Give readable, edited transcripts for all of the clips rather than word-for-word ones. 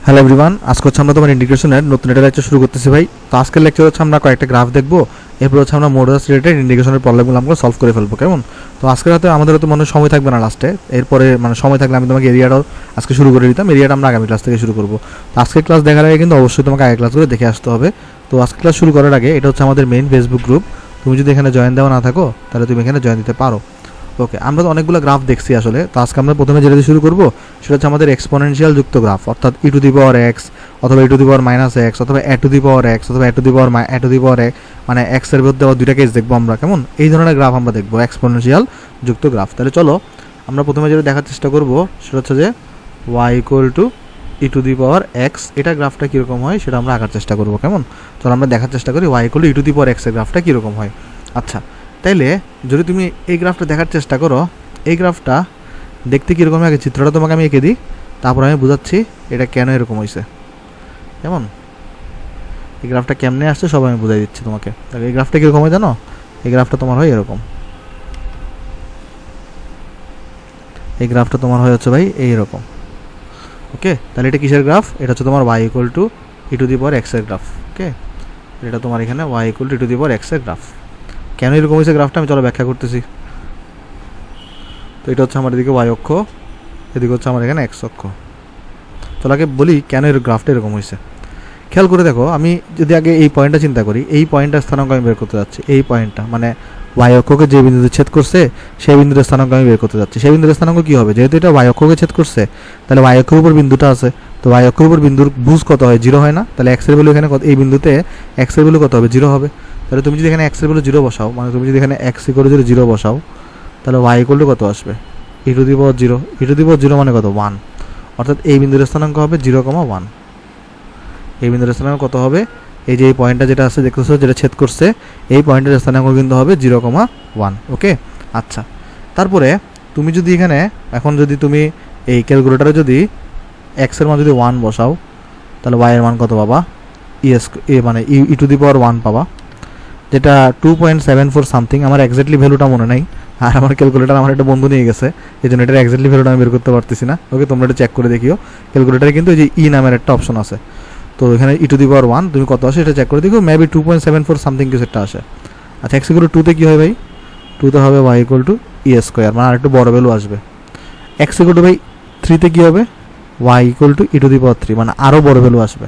Hello everyone, আজকে হচ্ছে আমরা তোমার ইন্টিগ্রেশনের নতুন একটা লেকচার শুরু করতেছি ভাই। তো আজকের লেকচার হচ্ছে আমরা কয়েকটা গ্রাফ দেখবো, এরপর হচ্ছে আমরা মডুলাস রিলেটেড ইন্টিগ্রেশনের প্রবলেমগুলো আমরা সলভ করে ফেলবো। কেমন? তো আজকের রাতে আমাদের তো মনে সময় থাকবে না লাস্টে, এরপরে মানে সময় থাকলে আমি তোমাকে এরিয়াটাও আজকে শুরু করে দিতাম। এরিয়াটা আমরা আগামী ক্লাস থেকে শুরু করবো। তো আজকের ক্লাস দেখার আগে কিন্তু অবশ্যই তোমাকে আগের ক্লাসগুলো দেখে আসতে হবে। তো আজকের ক্লাস শুরু করার আগে এটা হচ্ছে আমাদের মেইন ফেসবুক গ্রুপ, তুমি যদি এখানে জয়েন দেওয়া না থাকো তাহলে তুমি এখানে জয়েন দিতে পারো। ওকে, আমরা তো অনেকগুলো গ্রাফ দেখছি আসলে। তো আজকে আমরা প্রথমে যেটা দিয়ে শুরু করবো সেটা হচ্ছে আমাদের এক্সপোনেনশিয়াল যুক্ত গ্রাফ, অর্থাৎ ই টু দি পাওয়ার এক্স অথবা e to the power minus x অথবা a to the power x অথবা a to the power x, মানে এক্সের মধ্যে দুইটা কেস দেখবো আমরা। কেমন? এই ধরনের গ্রাফ আমরা দেখবো, এক্সপোনেনশিয়াল যুক্ত গ্রাফ। তাহলে চলো আমরা প্রথমে যেটা দেখার চেষ্টা করবো সেটা হচ্ছে যে Y equal to E to the power X, এটা গ্রাফটা কীরকম হয় সেটা আমরা আঁকার চেষ্টা করবো। কেমন? চলো আমরা দেখার চেষ্টা করি y equal to E to the power এক্সের গ্রাফটা কীরকম হয়। আচ্ছা, তাইলে যদি তুমি এই গ্রাফটা দেখার চেষ্টা করো, এই গ্রাফটা দেখতে কীরকম, আগে চিত্রটা তোমাকে আমি এঁকে দিই, তারপর আমি বুঝাচ্ছি এটা কেন এরকম হয়েছে। কেমন? এই গ্রাফটা কেমনে আসছে সব আমি বুঝাই দিচ্ছি তোমাকে। এই গ্রাফটা কীরকম হয় জানো? এই গ্রাফটা তোমার হয় এরকম, এই গ্রাফটা তোমার হয় হচ্ছে ভাই এইরকম। ওকে, তাহলে এটা কিসের গ্রাফ? এটা হচ্ছে তোমার y equal to E to the power এক্সের গ্রাফ। ওকে, এটা তোমার এখানে Y equal to E to the power এক্সের গ্রাফ। কেন এরকম হয়েছে গ্রাফটা আমি চলো ব্যাখ্যা করতেছি। তো এটা হচ্ছে আমার এদিকে ওয়াই অক্ষ, এদিকে হচ্ছে আমার এখানে এক্স অক্ষ। চলো আগে বলি কেন এর গ্রাফটা এরকম হয়েছে। খেয়াল করে দেখো, আমি যদি আগে এই পয়েন্টটা চিন্তা করি, এই পয়েন্টটার স্থানাঙ্ক আমি বের করতে যাচ্ছি। এই পয়েন্টটা মানে ওয়াই অক্ষকে যে বিন্দুতে ছেদ করছে সেই বিন্দুর স্থানাঙ্ক আমি বের করতে যাচ্ছি। সেই বিন্দুর স্থানাঙ্ক কী হবে? যেহেতু এটা ওয়াই অক্ষকে ছেদ করছে তাহলে ওয়াই অক্ষের উপর বিন্দুটা আছে, তো ওয়াই অক্ষের উপর বিন্দুর বুঝ কত হয়? 0 হয় না? তাহলে এক্সের ভ্যালু এখানে কত? এই বিন্দুতে এক্সের ভ্যালু কত হবে? 0 হবে। তাহলে তুমি যদি এখানে এক্সের ভ্যালু 0 বসাও, মানে তুমি যদি এখানে এক্স ইকুয়াল টু 0 বসাও, তাহলে ওয়াই ইকুয়াল টু কত আসবে? E to the power 0। E to the power 0 মানে কত? 1। অর্থাৎ এই বিন্দুর স্থানাঙ্ক হবে 0,1। এই বিন্দুর স্থানাঙ্ক কত হবে? এই যে এই পয়েন্টটা যেটা আছে দেখতেছো, যেটা ছেদ করছে, এই পয়েন্টের স্থানাঙ্ক কিন্তু হবে 0,1। ওকে, আচ্ছা। তারপরে তুমি যদি এখানে এখন যদি তুমি এই ক্যালকুলেটারে যদি এক্সের মান যদি 1 বসাও, তাহলে ওয়াই এর মান কত পাবা? মানে ই টু দি পাওয়ার 1 পাবা, যেটা 2.74 সামথিং। আমার এক্স্যাক্টলি ভ্যালুটা মনে নাই, আর আমার ক্যালকুলেটার আমার একটা বন্ধু নিয়ে গেছে, এই জন্য এটার এক্স্যাক্টলি ভ্যালুটা আমি বের করতে পারতেছি না। ওকে, তোমরা এটা চেক করে দেখিও। ক্যালকুলেটারে কিন্তু এই যে ই নামের একটা অপশন আছে, তো এখানে ই টু দি পাওয়ার 1 তুমি কত আসে এটা চেক করে দেখো, মেবি 2.74 সামথিং কিছু একটা আসে। আচ্ছা, এক্স ইকুয়াল টু 2তে কী হয় ভাই? 2তে হবে Y equal to E square, মানে আর একটু বড় ভ্যালু আসবে। এক্স ইকুয়াল টু ভাই 3তে কী হবে? Y equal to E to the power 3, মানে আরও বড় ভ্যালু আসবে।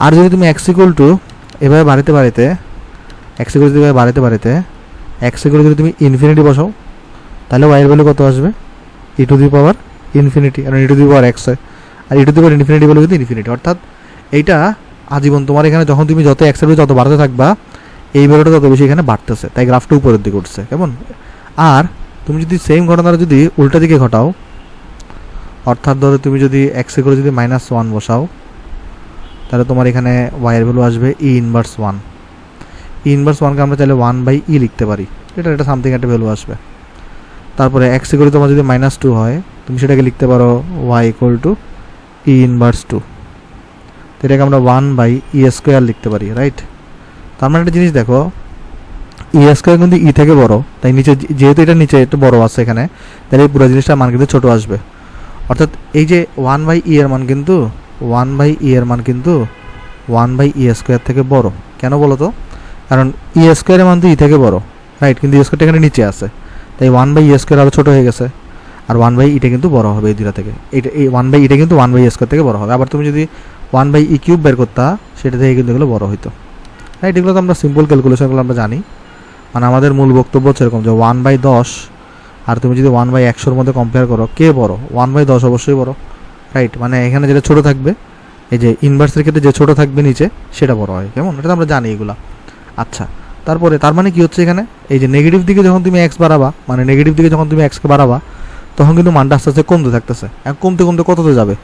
আর যদি তুমি এক্স ইকুয়াল টু এভাবে বাড়িতে বাড়িতে এক্স ইকুয়াল টু এভাবে বাড়িতে বাড়িতে এক্স ইকুয়াল যদি তুমি ইনফিনিটি বসাও, তাহলে ওয়াইয়ের ভ্যালু কত আসবে? E to the power infinity, আর e to the power x হয়, আর e to the power infinity value কিন্তু ইনফিনিটি। অর্থাৎ এইটা আজীবন তোমার এখানে যখন তুমি যত এক্সের ভ্যালু যত বাড়তে থাকবা, এই ভ্যালুটা তত বেশি এখানে বাড়তেছে, তাই গ্রাফটা উপরের দিকে উঠছে। কেমন? আর তুমি যদি সেম ঘটনাটা যদি উল্টা দিকে ঘটাও, অর্থাৎ ধরো তুমি যদি এক্সে করে যদি -1 বসাও, তাহলে তোমার এখানে ওয়াইয়ের ভ্যালু আসবে ই ইনভার্স 1। ই ইনভার্স 1কে আমরা চাইলে 1/e লিখতে পারি, এটা সামথিং একটা ভ্যালু আসবে। তারপরে এক্সে করে তোমার যদি -2 হয়, তুমি সেটাকে লিখতে পারো Y equal to E inverse 2। তো এটাকে আমরা 1/e স্কোয়ার লিখতে পারি, রাইট? তার মানে একটা জিনিস দেখো, ই স্কোয়ার কিন্তু ই থেকে বড়, তাই নিচে যেহেতু এটা নিচে একটু বড় আছে এখানে, তাহলে এই পুরো জিনিসটার মান কিন্তু ছোটো আসবে। অর্থাৎ এই যে 1/e এর মান কিন্তু 1/e স্কোয়ার থেকে বড়। কেন বলো তো? কারণ ই স্কোয়ারের মান তো ই থেকে বড়, রাইট? কিন্তু ই স্কোয়ারটা এখানে নিচে আছে, তাই 1/e স্কোয়ার আরও ছোটো হয়ে গেছে, আর 1/eটা কিন্তু বড় হবে এই দুটা থেকে। এই 1/eটা কিন্তু 1/e স্কোয়ার থেকে বড় হবে। আবার তুমি যদি 1/e কিউব বের করতা, সেটা থেকে কিন্তু এগুলো বড় হইতো, রাইট? এগুলো তো আমরা সিম্পল ক্যালকুলেশনগুলো আমরা জানি। মানে আমাদের মূল বক্তব্য হচ্ছে এরকম যে 1/10 আর তুমি যদি 1/100 মধ্যে কম্পেয়ার করো, কে বড়? 1/10 অবশ্যই বড়, রাইট? মানে এখানে যেটা ছোটো থাকবে, এই যে ইনভার্সের ক্ষেত্রে যে ছোটো থাকবে নিচে, সেটা বড় হয়। কেমন? এটা আমরা জানি এগুলা। আচ্ছা, তারপরে তার মানে কি হচ্ছে এখানে? এই যে নেগেটিভ দিকে যখন তুমি এক্স বাড়াবা, মানে নেগেটিভ দিকে যখন তুমি এক্সকে বাড়াবা, তখন কিন্তু মানটা আস্তে আস্তে কমতে থাকতেছে। কমতে কমতে কততে যাবে?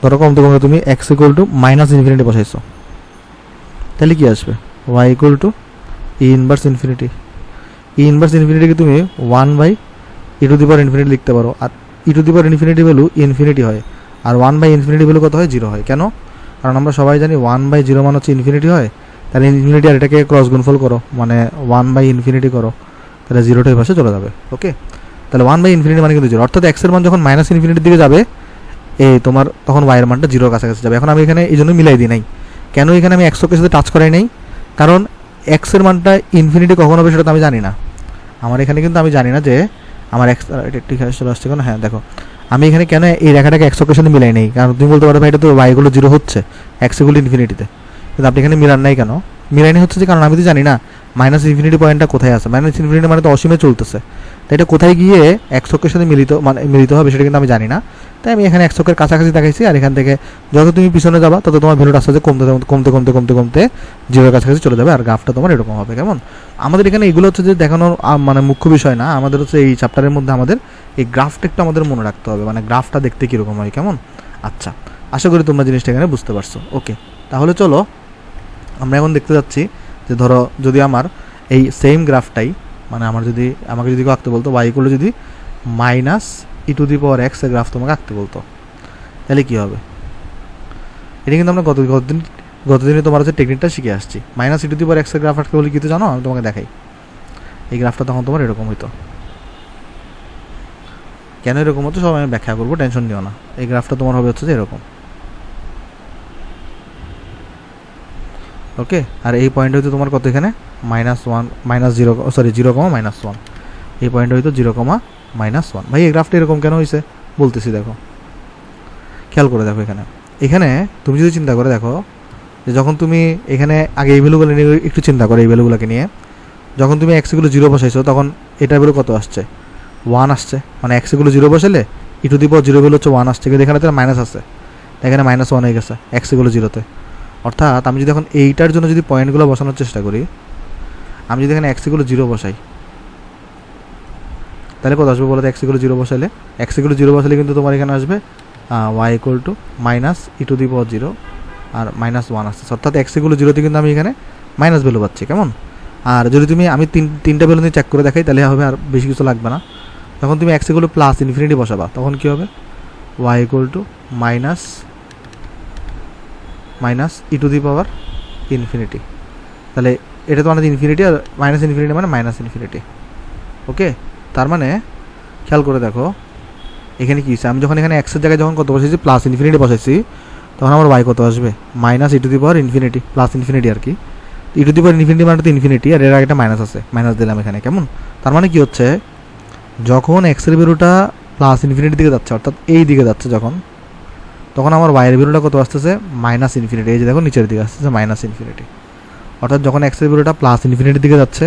ধরো কমতে কমতে তুমি এক্স ইকুয়াল টু -ইনফিনিটি বসাইছো, তাহলে কি আসবে? Y equal to E inverse infinity. E inverse ইনফিনিটিকে তুমি 1/e to the power infinity লিখতে পারো, আর e to the power infinity value infinity হয়, আর 1/ইনফিনিটি ভ্যালু কত হয়? 0 হয়। কেন? কারণ আমরা সবাই জানি 1/0 মান হচ্ছে ইনফিনিটি হয়, তাহলে ইনফিনিটি আর এটাকে ক্রস গুণফল করো, মানে 1/ইনফিনিটি করো, তাহলে 0টা এই পাশে চলে যাবে। ওকে, তাহলে 1/ইনফিনিটি মানে কিন্তু 0, অর্থাৎ এক্সের মান যখন -ইনফিনিটির দিকে যাবে, এই তোমার তখন ওয়াইয়ের মানটা জিরোর কাছাকাছি যাবে। এখন আমি এখানে এই জন্য মিলাই দিই নাই। কেন এখানে আমি এক্স অক্ষের সাথে টাচ করাই নাই? কারণ এক্সের মানটা ইনফিনিটি কখন হবে সেটা তো আমি জানি না। আমার এখানে কিন্তু আমি জানি না যে আমার এক্স, এটা ঠিক চলে আসছে কেন? হ্যাঁ দেখো, আমি এখানে কেন এই রেখাটাকে এক্স অক্ষের সাথে মিলাই নেই? কারণ তুমি বলতে পারো ভাই এটা তো ওয়াইগুলো জিরো হচ্ছে, এক্সগুলো ইনফিনিটিতে, কিন্তু আপনি এখানে মিলান নাই কেন? মিলাইনি হচ্ছে যে কারণ আমি তো জানি না মাইনাস ইনফিনিটি পয়েন্টটা কোথায় আছে। মাইনাস ইনফিনিটি মানে তো অসীমে চলতেছে, তাই এটা কোথায় গিয়ে এক্স অক্ষের সাথে মিলিত হবে সেটা কিন্তু আমি জানি না। তাই আমি এখানে এক্স অক্ষের কাছাকাছি দেখাইছি, আর এখান থেকে যত তুমি পিছনে যাবা তত তোমার ভ্যালুটা আস্তে আস্তে কমতে জিরোর কাছাকাছি চলে যাবে, আর গ্রাফটা তোমার এরকম হবে। কেমন? আমাদের এখানে এগুলো হচ্ছে যে দেখানোর মানে মুখ্য বিষয় না, আমাদের হচ্ছে এই চ্যাপ্টারের মধ্যে আমাদের এই গ্রাফটা একটু আমাদের মনে রাখতে হবে, মানে গ্রাফটা দেখতে কীরকম হয়। কেমন? আচ্ছা, আশা করি তোমরা জিনিসটা এখানে বুঝতে পারছো। ওকে, তাহলে চলো আমরা এখন দেখতে যাচ্ছি যে ধরো যদি আমার এই সেম গ্রাফটাই, মানে আমাকে যদি কেউ আঁকতে বলতো y ইকুয়াল যদি minus e to the power x এর গ্রাফ তোমাকে আঁকতে বলতো, তাহলে কী হবে? এটা কিন্তু আমরা গতদিনে তোমার হচ্ছে টেকনিকটা শিখে আসছি। Minus e to the power x এর গ্রাফ আঁকতে বলে কিছু জানো? আমি তোমাকে দেখাই। এই গ্রাফটা তখন তোমার এরকম হইতো। কেন এরকম হতো সব আমি ব্যাখ্যা করবো, টেনশন নিও না। এই গ্রাফটা তোমার হবে হচ্ছে যে এরকম। ওকে, আর এই পয়েন্ট হয়তো তোমার কত এখানে -1 -0 -1, এই পয়েন্ট হয়তো 0, -1। ভাই এই গ্রাফটা এরকম কেন হয়েছে বলতেছি, দেখো খেয়াল করে দেখো। এখানে তুমি যদি চিন্তা করে দেখো যে যখন তুমি এখানে আগে এই ভ্যালুগুলো নিয়ে একটু চিন্তা করো, এই ভ্যালুগুলোকে নিয়ে যখন তুমি এক্সগুলো 0 বসাইছো তখন এটার ভ্যালু কত আসছে? 1 আসছে। মানে এক্সগুলো 0 বসালে ই টু দি পাওয়ার 0 ভ্যালু হচ্ছে 1 আসছে, কিন্তু এখানে তো মাইনাস আছে, এখানে -1 হয়ে গেছে এক্সগুলো 0-তে। অর্থাৎ আমি যদি এখন এইটার জন্য যদি পয়েন্টগুলো বসানোর চেষ্টা করি, আমি যদি এখানে এক্সগুলো 0 বসাই তাহলে কত আসবে বলো তো? এক্সগুলো 0 বসালে কিন্তু তোমার এখানে আসবে y equal to minus e to the power 0 আর -1 আসছে। অর্থাৎ এক্সগুলো 0-তে কিন্তু আমি এখানে মাইনাস ভ্যালু পাচ্ছি। কেমন? আর যদি আমি তিনটা ভ্যালু নিয়ে চেক করে দেখাই তাহলে হবে, আর বেশি কিছু লাগবে না। তখন তুমি এক্সগুলো প্লাস ইনফিনিটি বসাবা, তখন কী হবে? y equal to minus e to the power infinity. তাহলে এটা তো মানে ইনফিনিটি, আর মাইনাস ইনফিনিটি মানে মাইনাস ইনফিনিটি। ওকে, তার মানে খেয়াল করে দেখো এখানে কী হচ্ছে, আমি যখন এখানে এক্সের জায়গায় যখন কত বসাইছি প্লাস ইনফিনিটি বসাইছি, তখন আমার y কত আসবে? Minus e to the power infinity plus infinity আর কি। E to the power infinity মানে তো ইনফিনিটি, আর এর আগে একটা মাইনাস আছে, মাইনাস দিলাম এখানে। কেমন? তার মানে কী হচ্ছে, যখন এক্সের ভ্যালুটা প্লাস ইনফিনিটির দিকে যাচ্ছে, অর্থাৎ এই দিকে যাচ্ছে তখন আমার ওয়াইয়ের ভ্যালুটা কত আসতেছে? Minus infinity. এই যে দেখো নিচের দিকে আসতেছে মাইনাস ইনফিনিটি। অর্থাৎ যখন এক্সের ভ্যালুটা প্লাস ইনফিনিটির দিকে যাচ্ছে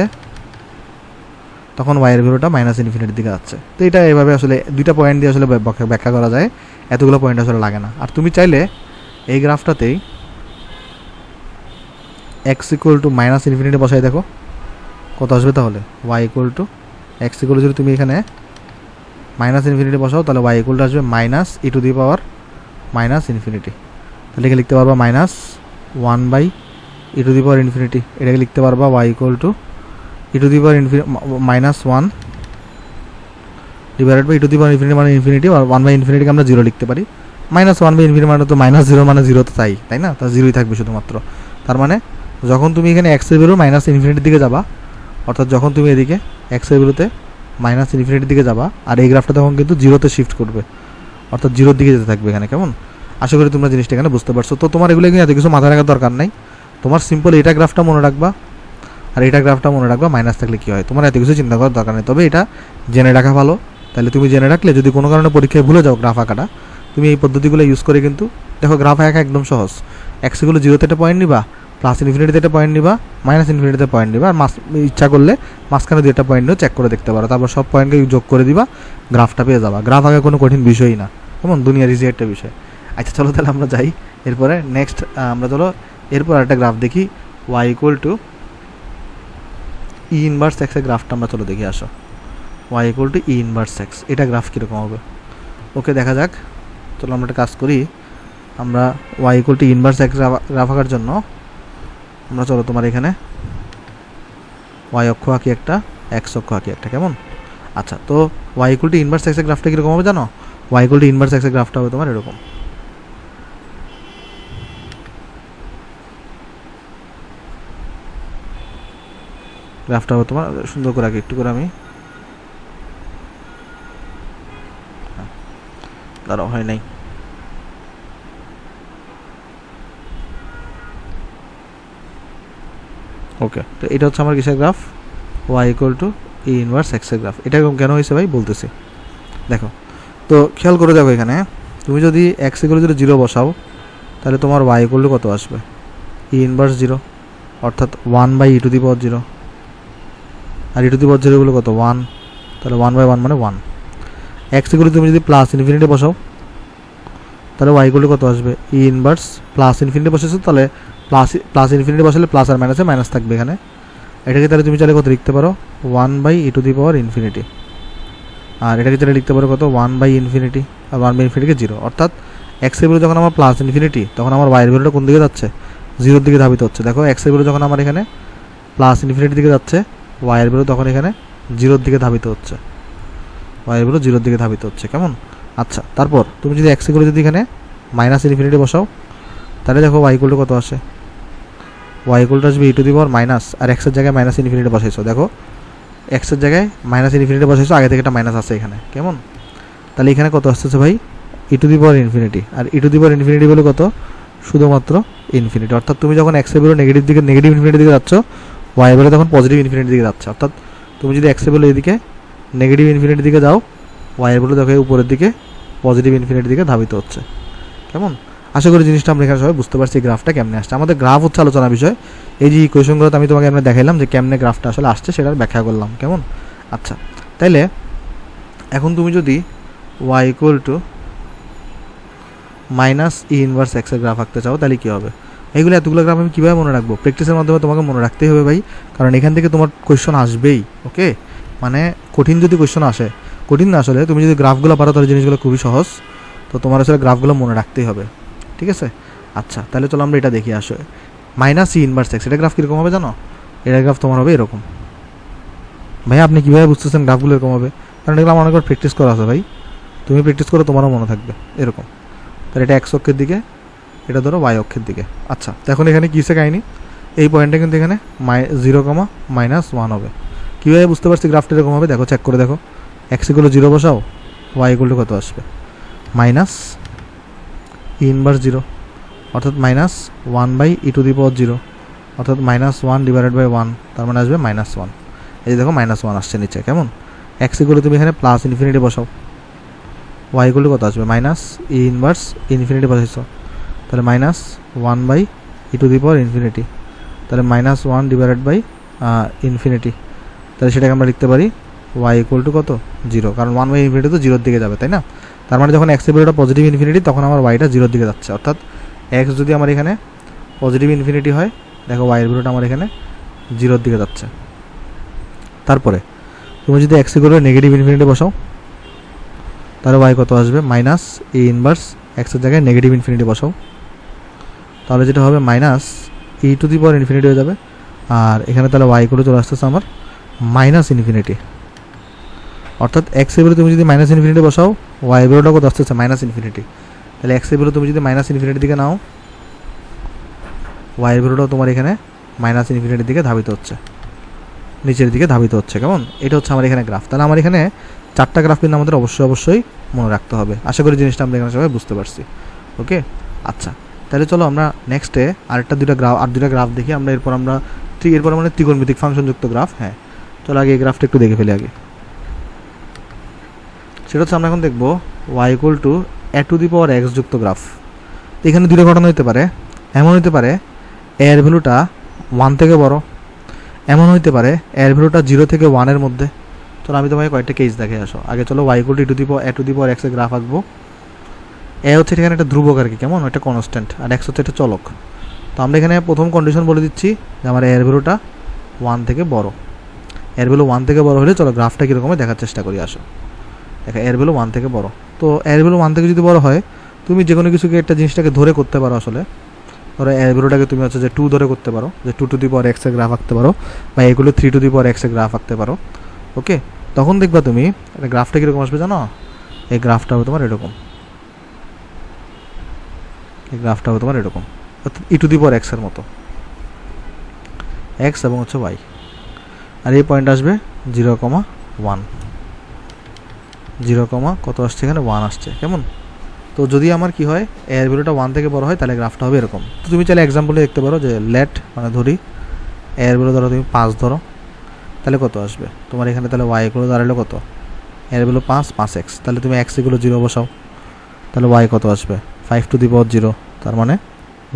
তখন ওয়াইয়ের ভ্যালুটা মাইনাস ইনফিনিটির দিকে যাচ্ছে। তো এটা এভাবে আসলে দুইটা পয়েন্ট দিয়ে আসলে ব্যাখ্যা করা যায়, এতগুলো পয়েন্ট আসলে লাগে না। আর তুমি চাইলে এই গ্রাফটাতেই x equal to minus infinity বসাই দেখো কত আসবে। তাহলে y equal to x equal যদি তুমি এখানে মাইনাস ইনফিনিটি বসাও তাহলে ওয়াই ইকুয়াল টু আসবে minus e to the power minus infinity. তাহলে এখানে লিখতে পারবা -1 ই টু দি পাওয়ার ইনফিনিটি। এটাকে লিখতে পারবা Y equal to E to the power -1 divided by E to the power infinity মানে ইনফিনিটি, আর 1/ইনফিনিটিকে আমরা 0 লিখতে পারি। -1/ইনফিনিটি মানে তো -0 মানে 0 তো তাই না? তা 0ই থাকবে শুধুমাত্র। তার মানে যখন তুমি এখানে এক্সের ভ্যালু মাইনাস ইনফিনিটির দিকে যাবা, অর্থাৎ যখন তুমি এদিকে এক্সের ভ্যালুতে মাইনাস ইনফিনিটির দিকে যাবা, আর এই গ্রাফটা তখন কিন্তু 0-তে শিফট করবে, অর্থাৎ 0-র দিকে যেতে থাকবে এখানে। কেমন? আশা করি তোমরা জিনিসটা এখানে বুঝতে পারছো। তো তোমার এগুলো কিন্তু এত কিছু মাথায় রাখার দরকার নাই, তোমার সিম্পল এটা গ্রাফটা মনে রাখবা আর এটা গ্রাফটা মনে রাখবা। মাইনাস থাকলে কী হয় তোমার এত কিছু চিন্তা করার দরকার নেই, তবে এটা জেনে রাখা ভালো। তাহলে তুমি জেনে রাখলে যদি কোনো কারণে পরীক্ষায় ভুলে যাও গ্রাফ আঁকাটা, তুমি এই পদ্ধতিগুলো ইউজ করে কিন্তু দেখো গ্রাফ আঁকা একদম সহজ। এক্সগুলো 0-তে একটা পয়েন্ট নিবা, প্লাস ইনফিনিটিতে একটা পয়েন্ট নিবা, মাইনাস ইনফিনিটিতে পয়েন্ট নিবা, আর ইচ্ছা করলে মাঝখানে 2টা পয়েন্ট নিয়েও চেক করে দেখতে পারো। তারপর সব পয়েন্টকে যোগ করে দিবা, গ্রাফটা পেয়ে যাবা। গ্রাফ আঁকা কোনো কঠিন বিষয়ই না, কেমন? দুনিয়ার ইজি একটা বিষয়। আচ্ছা চলো তাহলে আমরা যাই এরপরে নেক্সট। এরপর একটা গ্রাফ দেখি, Y equal to E inverse এক্সের গ্রাফটা আমরা চলো দেখি। আসো, Y equal to E inverse X, এটা গ্রাফ কীরকম হবে? ওকে, দেখা যাক। চলো আমরা একটা কাজ করি, আমরা Y equal to inverse X graph আঁকার জন্য আমরা চলো তোমার এখানে ওয়াই অক্ষ আঁকি একটা, এক্স অক্ষ আঁকি একটা। কেমন? আচ্ছা, তো ওয়াই ইকুয়াল টু ইনভার্স এক্সের গ্রাফটা কীরকম হবে জানো? ওয়াই ইকুয়াল টু ইনভার্স এক্সের গ্রাফটা হবে তোমার এরকম। গ্রাফটা হবে তোমার সুন্দর করে আঁকি, একটু করে আমি দাঁড়াও, হয় নাই। ওকে, তো এটা হচ্ছে আমার কিসের graph, y equal to E inverse এক্সের গ্রাফ। এটা কেন হয়েছে ভাই বলতেছি, দেখো তো খেয়াল করে দেখো এখানে তুমি যদি এক্স ইকুয়াল টু 0 বসাও তাহলে তোমার y ইকুয়াল টু কত আসবে, ই ইনভার্স 0, অর্থাৎ 1/e⁻0, আর e⁻0 গুলো কত 1, তাহলে 1/1 মানে 1। এক্স ইকুয়াল তুমি যদি প্লাস ইনফিনিটি বসাও তাহলে y ইকুয়াল টু কত আসবে, ই ইনভার্স প্লাস ইনফিনিটি বসেছো তাহলে প্লাস ইনফিনিটি বসালে প্লাস আর মাইনাসে মাইনাস থাকবে এখানে। এটাকে তাহলে তুমি চাইলে কত লিখতে পারো 1/e⁻∞, আর এটাকে চাইলে লিখতে পারো কত 1/∞, আর 1/∞ 0, অর্থাৎ এক্স এর ভ্যালু যখন আমার প্লাস ইনফিনিটি তখন আমার y এর ভ্যালুটা কোন দিকে যাচ্ছে, 0 দিকে ধাবিত হচ্ছে। দেখো এক্স এর ভ্যালু যখন আমার এখানে প্লাস ইনফিনিটি দিকে যাচ্ছে y এর ভ্যালু তখন এখানে 0 দিকে ধাবিত হচ্ছে, y এর ভ্যালু 0 দিকে ধাবিত হচ্ছে, কেমন। আচ্ছা, তারপর তুমি যদি এক্স ইকুয়াল যদি এখানে মাইনাস ইনফিনিটি বসাও তাহলে দেখো y ইকুয়াল টু কত আসে, y ইকুয়াল টু আসবে e⁻, আর এক্সের জায়গায় মাইনাস ইনফিনিটি বসাইছো, দেখো এক্সের জায়গায় মাইনাস ইনফিনিটি বসাইছো, আগে থেকে একটা মাইনাস আছে এখানে, কেমন। তাহলে এখানে কত আসতেছে ভাই, e⁻∞, আর e⁻∞ বলে কত, শুধুমাত্র ইনফিনিটি, অর্থাৎ তুমি যখন এক্স এর ভ্যালু নেগেটিভ ইনফিনিটি দিকে যাচ্ছ y এর ভ্যালু তখন পজিটিভ ইনফিনিটি দিকে যাচ্ছে, অর্থাৎ তুমি যদি এক্স এর ভ্যালু এদিকে নেগেটিভ ইনফিনিটি দিকে যাও y এর ভ্যালু দেখো উপরের দিকে পজিটিভ ইনফিনিটি দিকে ধাবিত হচ্ছে, কেমন। আশা করি জিনিসটা আমরা এখানে সবাই বুঝতে পারছি গ্রাফটা কেমনে আসছে। আমাদের গ্রাফ হচ্ছে আলোচনা বিষয়, এই যে ইকুয়েশনগুলো আমি তোমাকে এমনি দেখাইলাম যে কেমনে গ্রাফটা আসলে আসছে সেটার ব্যাখ্যা করলাম, কেমন। আচ্ছা, তাইলে এখন তুমি যদি y equal to minus E inverse এক্সের গ্রাফ আঁকতে চাও তাহলে কী হবে, এইগুলো এতগুলো গ্রাফ আমি কীভাবে মনে রাখবো, প্র্যাকটিসের মাধ্যমে তোমাকে মনে রাখতেই হবে ভাই, কারণ এখান থেকে তোমার কোয়েশ্চন আসবেই। ওকে, মানে কঠিন যদি কোয়েশ্চন আসে, কঠিন না আসলে তুমি যদি গ্রাফগুলো পারো তাহলে জিনিসগুলো খুবই সহজ, তো তোমার আসলে গ্রাফগুলো মনে রাখতেই হবে, ঠিক আছে। আচ্ছা, তাহলে চলো আমরা এটা দেখি। আসলে মাইনাস ই ইনভার্স এক্স এটা গ্রাফ কীরকম হবে জানো, এটা গ্রাফ তোমার হবে এরকম। ভাই আপনি কীভাবে বুঝতেছেন গ্রাফগুলো এরকম হবে, কারণ এগুলো আমার অনেকবার প্র্যাকটিস করা আছে ভাই, তুমি প্র্যাকটিস করো তোমারও মনে থাকবে এরকম। তাহলে এটা এক্স অক্ষের দিকে, এটা ধরো y অক্ষের দিকে। আচ্ছা, তো এখন এখানে কিসে কাহিনি, এই পয়েন্টটা কিন্তু এখানে 0,-1 হবে। কীভাবে বুঝতে পারছি গ্রাফটা এরকম হবে, দেখো চেক করে দেখো, এক্স ইকুয়াল 0 বসাও, y ইকুয়াল কত আসবে, মাইনাস ই ইনভার্স 0, অর্থাৎ মাইনাস 1/e⁻0, অর্থাৎ -1/1, তার মানে আসবে -1। এই যে দেখো -1 আসছে নিচে, কেমন। এক্স ইকুয়াল তুমি এখানে প্লাস ইনফিনিটি বসাও, y ইকুয়াল কত আসবে, মাইনাস ই ইনভার্স ইনফিনিটি বসাইছো, তাহলে -1/e⁻∞, তাহলে -1/∞, তাহলে সেটাকে আমরা লিখতে পারি y ইকুয়াল টু কত 0, কারণ 1/∞ তো 0 দিকে যাবে, তাই না। তার মানে যখন এক্সের ভ্যালুটা পজিটিভ ইনফিনিটি তখন আমার yটা 0 দিকে যাচ্ছে, অর্থাৎ এক্স যদি আমার এখানে পজিটিভ ইনফিনিটি হয় দেখো y এর ভ্যালুটা আমার এখানে 0 দিকে যাচ্ছে। তারপরে তুমি যদি এক্স ইকুয়াল নেগেটিভ ইনফিনিটি বসাও তাহলে y কত আসবে, মাইনাস ই ইনভার্স এক্সের জায়গায় নেগেটিভ ইনফিনিটি বসাও, তাহলে যেটা হবে -e⁻∞ হয়ে যাবে, আর এখানে তাহলে y ইকুয়াল চলে আসতেছে আমার -∞, অর্থাৎ এক্স এর ভ্যালু তুমি যদি -∞ বসাও y এর ভ্যালুটা কত আসতেছে -∞, তাহলে এক্স এর ভ্যালু তুমি যদি -∞ দিকে নাও y এর ভ্যালুটাও তোমার এখানে -∞ দিকে ধাবিত হচ্ছে, নিচের দিকে ধাবিত হচ্ছে, কেমন। এটা হচ্ছে আমার এখানে গ্রাফ। তাহলে আমার এখানে 4টা গ্রাফ কিন্তু আমাদের অবশ্যই মনে রাখতে হবে। আশা করি জিনিসটা আমরা এখানে সবাই বুঝতে পারছি। ওকে, আচ্ছা, তাহলে চলো আমরা নেক্সটে দুইটা গ্রাফ দেখি আমরা, এরপর মানে ত্রিকোণমিতিক ফাংশনযুক্ত গ্রাফ। হ্যাঁ, চলো আগে এই গ্রাফটা একটু দেখে ফেলি আগে। সেটা হচ্ছে আমরা এখন দেখবো y ইকুয়াল টু a⁴x যুক্ত গ্রাফ। এখানে দুটো ঘটনা হতে পারে, এমন হতে পারে এর ভ্যালুটা 1 থেকে বড়, এমন হতে পারে এর ভ্যালুটা 0 থেকে 1 এর মধ্যে। চলো আমি তোমাকে কয়েকটা কেস দেখে আসো। আগে চলো y ইকুয়াল টু a⁴x এর গ্রাফ আঁকবো। এ হচ্ছে এখানে একটা ধ্রুবক আর কি, কেমন, একটা কনস্ট্যান্ট, আর x হচ্ছে একটা চলক। তো আমরা এখানে প্রথম কন্ডিশন বলে দিচ্ছি যে আমার এর ভ্যালুটা 1 থেকে বড়। এর ভ্যালু 1 থেকে বড় হলে চলো গ্রাফটা কীরকম দেখার চেষ্টা করি। আসো দেখা, এর ভ্যালু 1 থেকে বড়, তো এর ভ্যালু 1 থেকে যদি বড় হয় তুমি যে কোনো কিছুকে একটা জিনিসটাকে ধরে করতে পারো। আসলে ধরো এর ভ্যালুটাকে তুমি হচ্ছে যে 2 ধরে করতে পারো, যে 2⁴x এর গ্রাফ আঁকতে পারো, বা এগুলো 3⁴x এর গ্রাফ আঁকতে পারো। ওকে, তখন দেখবা তুমি এটা গ্রাফটা কীরকম আসবে জানো, এই গ্রাফটা হবে তোমার এরকম, এই গ্রাফটা হবে তোমার এরকম, অর্থাৎ e⁴x এর মতো, x এবং হচ্ছে y, আর এই পয়েন্ট আসবে 0,1, 0, কত আসছে এখানে 1 আসছে, কেমন। তো যদি আমার কি হয় এর ভ্যালুটা 1 থেকে বড় হয় তাহলে গ্রাফটা হবে এরকম। তো তুমি চাইলে এক্সাম্পলে দেখতে পারো যে লেট মানে ধরি এর ভ্যালু ধরো তুমি 5 ধরো, তাহলে কত আসবে তোমার এখানে? তাহলে ওয়াই এগুলো দাঁড়ালো কত? এর ভ্যালু 5 এক্স, তাহলে তুমি এক্স এগুলো 0 বসাও, তাহলে ওয়াই কত আসবে? 5 টু দি পাওয়ার 0, তার মানে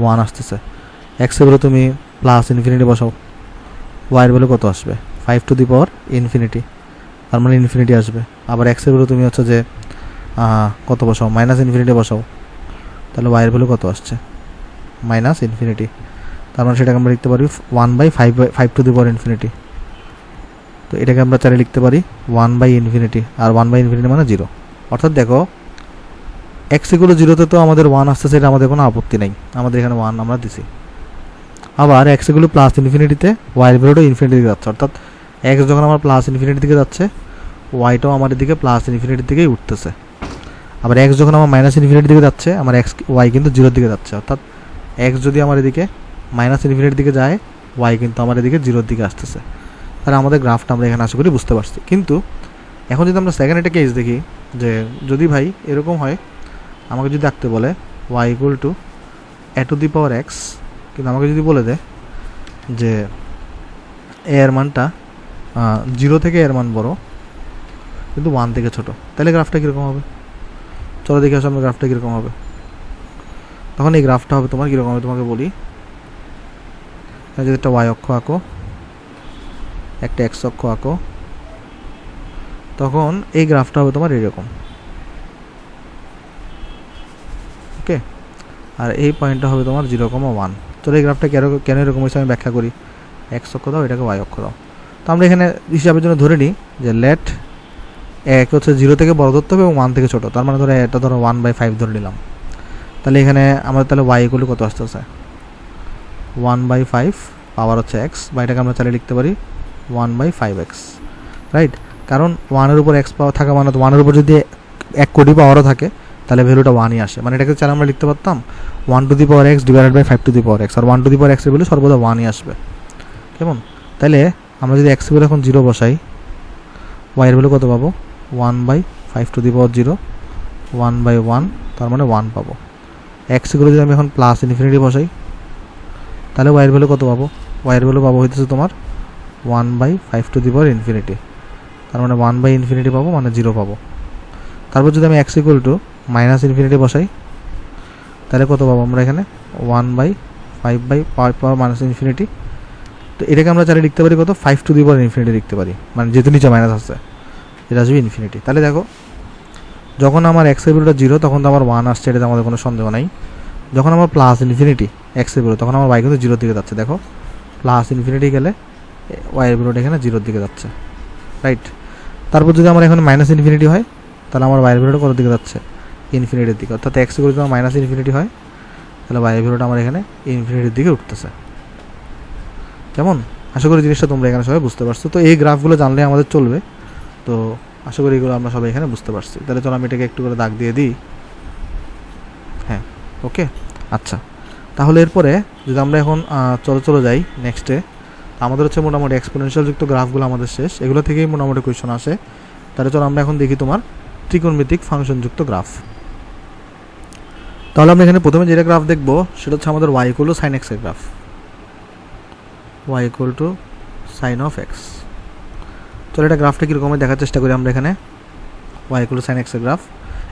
1 আসতেছে। এক্স এগুলো তুমি প্লাস ইনফিনিটি বসাও, ওয়াইয়ের ভ্যালু কত আসবে? 5 টু দি পাওয়ার ইনফিনিটি, তার মানে ইনফিনিটি আসবে। আবার এক্স এগুলো তুমি হচ্ছে যে কত বসাও? মাইনাস ইনফিনিটি বসাও, তাহলে ওয়াইয়ের ভ্যালু কত আসছে? মাইনাস ইনফিনিটি, তার মানে সেটাকে আমরা লিখতে পারি 1/5 টু দি পাওয়ার ইনফিনিটি। তো এটাকে আমরা চারে লিখতে পারি 1/ইনফিনিটি, আর 1/ইনফিনিটি মানে 0। অর্থাৎ দেখো এক্স এগুলো 0তে তো আমাদের 1 আসতেছে, এটা আমাদের কোনো আপত্তি নেই, আমাদের এখানে 1 আমরা দিছি। আবার এক্স এগুলো প্লাস ইনফিনিটিতে ওয়াইয়ের ভ্যালুটা ইনফিনিটি দিকে যাচ্ছে, অর্থাৎ এক্স যখন আমার প্লাস ইনফিনিটির দিকে যাচ্ছে ওয়াইটাও আমাদের দিকে প্লাস ইনফিনিটির দিকেই উঠতেছে। আবার এক্স যখন আমার মাইনাস ইনফিনিটির দিকে যাচ্ছে, আমার এক্স ওয়াই কিন্তু 0-র দিকে যাচ্ছে, অর্থাৎ এক্স যদি আমার এদিকে মাইনাস ইনফিনিটির দিকে যায়, ওয়াই কিন্তু আমার এদিকে 0-র দিকে আসতেছে। তাহলে আমাদের গ্রাফটা আমরা এখানে আশা করি বুঝতে পারছি। কিন্তু এখন যদি আমরা সেকেন্ড একটা কেস দেখি, যে যদি ভাই এরকম হয়, আমাকে যদি আঁকতে বলে Y equal to A to the power X, কিন্তু আমাকে যদি বলে দেয় যে এ এর মানটা 0 থেকে এর মান বড় কিন্তু 1 থেকে ছোট, তাহলে গ্রাফটা কীরকম হবে? চলো দেখে আসো আমরা গ্রাফটা কীরকম হবে। তখন এই গ্রাফটা হবে তোমার কীরকম হবে তোমাকে বলি। যদি একটা ওয়াই অক্ষ আঁকো, একটা এক্স অক্ষ আঁকো, তখন এই গ্রাফটা হবে তোমার এরকম, ওকে। আর এই পয়েন্টটা হবে তোমার 0,1। চলো এই গ্রাফটা কেন এরকম হয়েছে আমি ব্যাখ্যা করি। এক্স অক্ষ দাও, এটাকে ওয়াই অক্ষ দাও। তো আমরা এখানে হিসাবের জন্য ধরে নিই যে লেট এক হচ্ছে 0 থেকে বড় ধরতে হবে এবং 1 থেকে ছোটো, তার মানে ধরো এটা ধরো 1/5 ধরে নিলাম। তাহলে এখানে আমাদের তাহলে ওয়াই ইকুয়াল কত আসতেছে? 1/5 পাওয়ার হচ্ছে এক্স, বা এটাকে আমরা চালিয়ে লিখতে পারি 1/5x, রাইট। কারণ 1-এর উপর এক্স পাওয়ার থাকা মানে 1-এর উপর যদি 1 কোটি পাওয়ারও থাকে তাহলে ভ্যালুটা 1ই আসে, মানে এটাকে চাইলে আমরা লিখতে পারতাম 1 to the power x divided by 5 to the power x, আর 1 টু দি পাওয়ার এক্সের ভ্যালু সর্বদা 1ই আসবে, কেমন? তাহলে আমরা যদি এক্স ভ্যালু এখন 0 বসাই, ওয়াইয়ের ভ্যালু কত পাবো? 1/5 টু দি পাওয়ার 0, 1/1, তার মানে 1 পাবো। এক্সগুলো যদি আমি এখন প্লাস ইনফিনিটি বসাই, তাহলে ওয়াইয়ের ভ্যালু কত পাবো? ওয়াইয়ের ভ্যালু পাবো হইতেছে তোমার 1/5 টু দি পাওয়ার ইনফিনিটি, তার মানে 1/ইনফিনিটি পাবো, মানে 0 পাবো। তারপর যদি আমি x equal to minus infinity বসাই, তাহলে কত পাবো আমরা এখানে? 1/5 পাওয়ার মাইনাস ইনফিনিটি। তো এটাকে আমরা চালিয়ে লিখতে পারি কত? 5 টু দি পাওয়ার ইনফিনিটি লিখতে পারি, মানে যেহেতু নিচে মাইনাস আছে এটা আসবে ইনফিনিটি। তাহলে দেখো যখন আমার এক্সের ভ্যালুটা 0 তখন তো আমার 1 আসছে, এটাতে আমাদের কোনো সন্দেহ নাই। যখন আমার প্লাস ইনফিনিটি এক্সের ভ্যালু, তখন আমার ওয়াই কিন্তু 0-র দিকে যাচ্ছে। দেখো প্লাস ইনফিনিটি গেলে ওয়াইয়ের ভ্যালুটা এখানে 0-র দিকে যাচ্ছে, রাইট। তারপর যদি আমার এখানে মাইনাস ইনফিনিটি হয়, তাহলে আমার ওয়াইয়ের ভ্যালুটা কত দিকে যাচ্ছে? ইনফিনিটির দিকে। অর্থাৎ এক্স যদি আমার মাইনাস ইনফিনিটি হয়, তাহলে ওয়াইয়ের ভ্যালুটা আমার এখানে ইনফিনিটির দিকে উঠতেছে, কেমন? আশা করি জিনিসটা তোমরা এখানে সবাই বুঝতে পারছো। তো এই গ্রাফগুলো জানলে আমাদের চলবে, তো আশা করি এগুলো আমরা সবাই এখানে বুঝতে পারছি। তাহলে চলো আমি এটাকে একটু করে দাগ দিয়ে দিই, হ্যাঁ, ওকে। আচ্ছা, তাহলে এরপরে যদি আমরা এখন চলো যাই নেক্সটে। আমাদের হচ্ছে মোটামুটি এক্সপোনেনশিয়াল যুক্ত গ্রাফগুলো আমাদের শেষ, এগুলো থেকেই মোটামুটি কোয়েশন আসে। তাহলে চলো আমরা এখন দেখি তোমার ত্রিকোণমিতিক ফাংশনযুক্ত গ্রাফ। তাহলে আমরা এখানে প্রথমে যেটা গ্রাফ দেখবো সেটা হচ্ছে আমাদের ওয়াই ইকুয়াল টু সাইন এক্সের graph, Y equal to sine of X. চলো এটা গ্রাফটা কীরকম দেখার চেষ্টা করি আমরা এখানে। ওয়াই ইকুয়াল টু সাইন এক্সের গ্রাফ,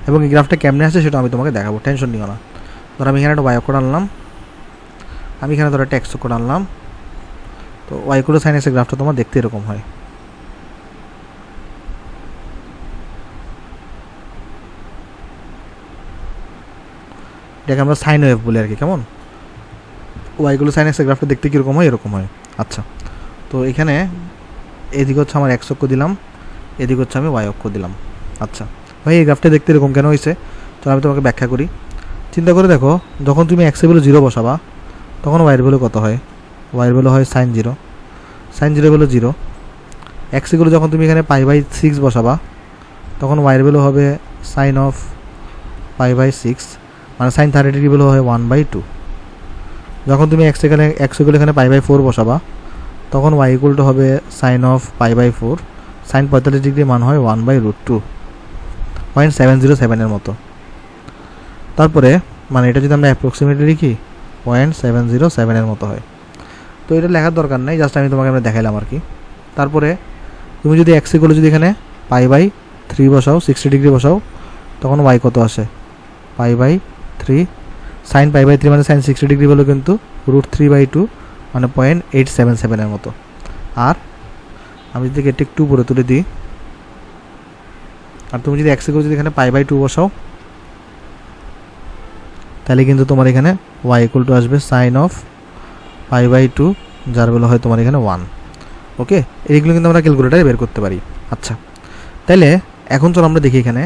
এবং এই গ্রাফটা কেমনে আসে সেটা আমি তোমাকে দেখাবো, টেনশন নিও না। ধর আমি এখানে একটা ওয়াই অক্ষ আনলাম, আমি এখানে ধরো একটা এক্স অক্ষ আনলাম। তো ওয়াই ইকুয়াল টু সাইন এক্সের গ্রাফটা তোমার দেখতে এরকম হয়। এটাকে আমরা সাইন ওয়েভ বলি আর কি, কেমন? ওয়াই ইকুয়াল টু সাইন এক্সের গ্রাফটা দেখতে কীরকম হয়? এরকম হয়। আচ্ছা, তো এখানে এদিকে হচ্ছে আমার এক্স অক্ষ দিলাম, এদিকে হচ্ছে আমি ওয়াই অক্ষ দিলাম। আচ্ছা ভাই, এই গ্রাফটা দেখতে এরকম কেন হয়েছে? তো আমি তোমাকে ব্যাখ্যা করি। চিন্তা করে দেখো, যখন তুমি এক্সের ভ্যালু 0 বসাবা তখন ওয়াইয়ের ভ্যালু কত হয়? ওয়াইয়ের ভ্যালু হয় সাইন 0, সাইন 0 ভ্যালু 0। এক্সগুলো যখন তুমি এখানে π/6 বসাবা তখন ওয়াইয়ের ভ্যালু হবে সাইন অফ π/6, মানে সাইন 30 ডিগ্রি ভ্যালু হয় 1/2। যখন তুমি এক্সগুলো এখানে π/4 বসাবা তখন ওয়াই ইকুয়াল টু হবে সাইন অফ π/4, সাইন 45 ডিগ্রি মান হয় 1/√2, 0.707 মতো। তারপরে মানে এটা যদি আমরা অ্যাপ্রক্সিমেটলি লিখি 0.707 মতো হয়। তো এটা লেখার দরকার নেই, জাস্ট আমি তোমাকে আমরা দেখাইলাম আর কি। তারপরে তুমি যদি এক্স ইকুয়াল যদি এখানে পাই বাই 3 বসাও, 60 ডিগ্রি বসাও, তখন ওয়াই কত আসে? Pi by 3 sine pi by 3 মানে সাইন 60 ডিগ্রি বলো কিন্তু √3/2 মানে 0.877 মতো। আর আমি যদি এটা একটু উপরে তুলে দিই, আর তুমি যদি এক্স ইকুয়াল যদি এখানে পাই বাই 2 বসাও, তাহলে কিন্তু তোমার এখানে ওয়াই ইকুয়াল টু আসবে সাইন অফ পাই বাই 2, যার ভ্যালু হয় তোমার এখানে 1। ওকে, এইগুলো কিন্তু আমরা ক্যালকুলেটারে বের করতে পারি। আচ্ছা, তাহলে এখন চলো আমরা দেখি এখানে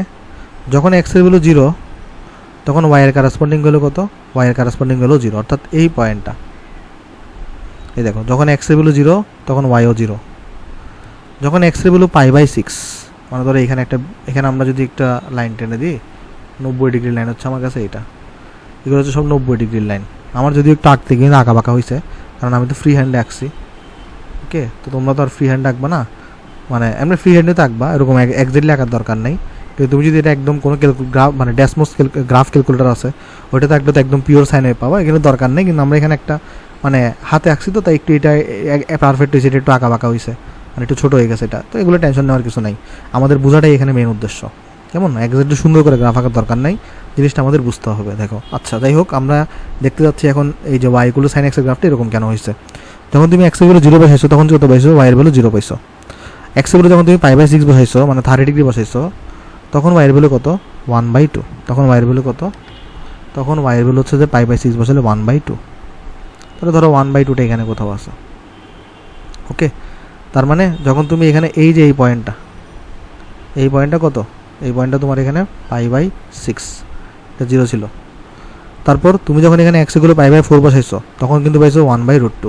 যখন এক্সের ভ্যালু 0 তখন ওয়াইয়ের কারেসপন্ডিং ভ্যালু কত? ওয়াইয়ের কারেসপন্ডিং ভ্যালু 0, অর্থাৎ এই পয়েন্টটা। এই দেখো, যখন এক্সের ভ্যালু 0 তখন ওয়াইও 0। যখন এক্সের ভ্যালু পাই বাই 6, মানে ধরো এখানে এখানে আমরা যদি একটা লাইন টেনে দিই, 90 ডিগ্রি লাইন হচ্ছে আমার কাছে এটা, এগুলো হচ্ছে সব 90 ডিগ্রির লাইন। আমার যদিও একটু আঁকতে গিয়ে আঁকা বাঁকা হয়েছে, কারণ আমি তো ফ্রি হ্যান্ডে আঁকছি। ওকে, তো তোমরা তো আর ফ্রি হ্যান্ডে আঁকবা না, মানে এমনি ফ্রি হ্যান্ডে তো আঁকবা, এরকম একজাক্টলি আঁকার দরকার নেই। কিন্তু তুমি যদি এটা একদম কোনো গ্রাফ মানে ড্যাসমোস গ্রাফ ক্যালকুলেটার আছে, ওইটা তো একদম পিওর সাইন হয়ে পাবা, এখানে দরকার নেই। কিন্তু আমরা এখানে একটা মানে হাতে আঁকছি, তো তাই একটু এটা পারফেক্ট হয়েছে, এটা একটু আঁকা বাঁকা হয়েছে, মানে একটু ছোটো হয়ে গেছে এটা। তো এগুলো টেনশন নেওয়ার কিছু নাই, আমাদের বোঝাটাই এখানে মেন উদ্দেশ্য। কেমন? একজাক্টলি সুন্দর করে গ্রাফ আঁকার দরকার নাই, জিনিসটা আমাদের বুঝতে হবে। দেখো, আচ্ছা যাই হোক, আমরা দেখতে যাচ্ছি এখন এই যে ওয়াই ইকুয়াল সাইন এক্সের গ্রাফটা এরকম কেন হয়েছে। যখন তুমি এক্সের ভ্যালু 0 বসাইছো তখন কত পাইছো? ওয়াইয়ের ভ্যালু 0 পাইছো। এক্সের ভ্যালু যখন তুমি পাই বাই 6 বসাইছো মানে 30 ডিগ্রি বসাইছো, তখন ওয়াইয়ের ভ্যালু কত? 1/2। তখন ওয়াইয়ের ভ্যালু কত? তখন ওয়াইয়ের ভ্যালু হচ্ছে যে পাই বাই 6 বসালে 1/2। তাহলে ধরো 1/2টা এখানে কোথাও আছে। ওকে, তার মানে যখন তুমি এখানে এই যে এই পয়েন্টটা কত? এই পয়েন্টটা তোমার এখানে পাই বাই 6, এটা 0 ছিল। তারপর তুমি যখন এখানে এক্স এগুলো পাই বাই 4 বসাইছো, তখন কিন্তু পাইছো 1/√2।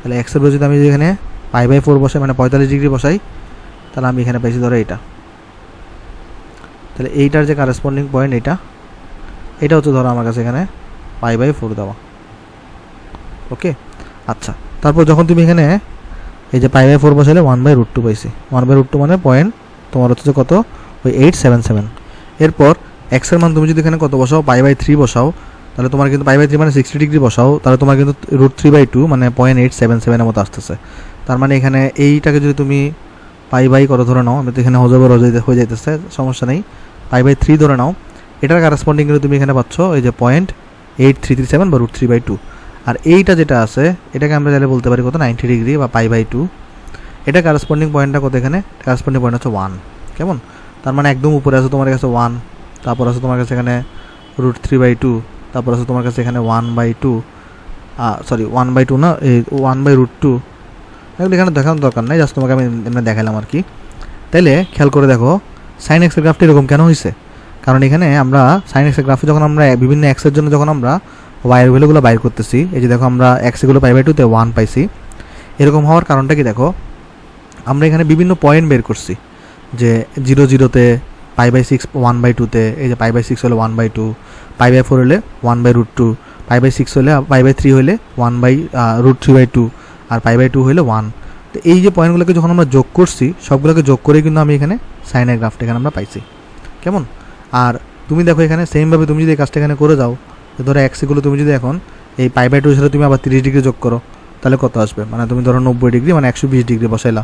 তাহলে এক্সের ভ্যালু যদি আমি এখানে পাই বাই 4 বসাই, মানে 45 ডিগ্রি বসাই, তাহলে আমি এখানে পাইছি ধরো এইটা। তাহলে এইটার যে কারেসপন্ডিং পয়েন্ট এটা হচ্ছে ধরো আমার কাছে এখানে পাই বাই 4 দেওয়া। ওকে, আচ্ছা, তারপর যখন তুমি এখানে এই যে পাই বাই 4 বসাইলে 1/√2 পাইছি। 1/√2 মানে পয়েন্ট তোমার হচ্ছে কত? ওই 877। এরপর এক্সের মান তুমি যদি এখানে কত বসাও? পাই বাই 3 বসাও, তাহলে তোমার কিন্তু পাই বাই 3 মানে 60 ডিগ্রি বসাও, তাহলে তোমার কিন্তু √3/2 মানে 0.877 মতো আসতেছে। তার মানে এখানে এইটাকে যদি তুমি পাই বাই করো ধরে নাও, আমি তো এখানে হজবর হয়ে যাইতেছে, সমস্যা নেই, পাই বাই 3 ধরে নাও, এটার কারেসপন্ডিং কিন্তু তুমি এখানে পাচ্ছ এই যে 0.8337 বা √3/2। আর এইটা যেটা আছে এটাকে আমরা তাহলে বলতে পারি কত? 90 ডিগ্রি বা পাই বাই 2। এটা কারেসপন্ডিং পয়েন্টটা কত? এখানে কারেসপন্ডিং পয়েন্ট হচ্ছে 1। কেমন? তার মানে একদম উপরে আছে তোমার কাছে 1, তারপর আছে তোমার কাছে এখানে √3/2, তারপর আছে তোমার কাছে এখানে 1/2, সরি 1/2 না, এই 1/√2। এগুলো এখানে দেখানোর দরকার নেই, জাস্ট তোমাকে আমি এমনি দেখালাম আর কি। তাইলে খেয়াল করে দেখো সাইন এক্সের গ্রাফটা এরকম কেন হয়েছে? কারণ এখানে আমরা সাইন এক্সের গ্রাফে যখন আমরা বিভিন্ন এক্সের জন্য যখন আমরা ওয়াইয়ের ভ্যালুগুলো বাইর করতেছি, এই যে দেখো আমরা এক্সগুলো পাই বাই 2 তে 1 পাইছি। এরকম হওয়ার কারণটা কি? দেখো আমরা এখানে বিভিন্ন পয়েন্ট বের করছি, যে 0,0-তে, পাই বাই 6 1/2-তে, এই যে পাই বাই 6 হলে 1/2, পাই বাই 4 হলে 1/√2, পাই বাই 6 হলে পাই বাই 3 হলে 1/√3/2, আর পাই বাই 2 হলে 1। তো এই যে পয়েন্টগুলোকে যখন আমরা যোগ করছি, সবগুলোকে যোগ করে কিন্তু আমি এখানে সাইনের গ্রাফটা এখানে আমরা পাইছি। কেমন? আর তুমি দেখো এখানে সেমভাবে তুমি যদি এই কাজটা এখানে করে যাও, ধরো এক্সগুলো তুমি যদি এখন এই পাই বাই 2 সাথে তুমি আবার 30 ডিগ্রি যোগ করো, তাহলে কত আসবে? মানে তুমি ধরো 90 ডিগ্রি মানে 120 ডিগ্রি বসাইলা।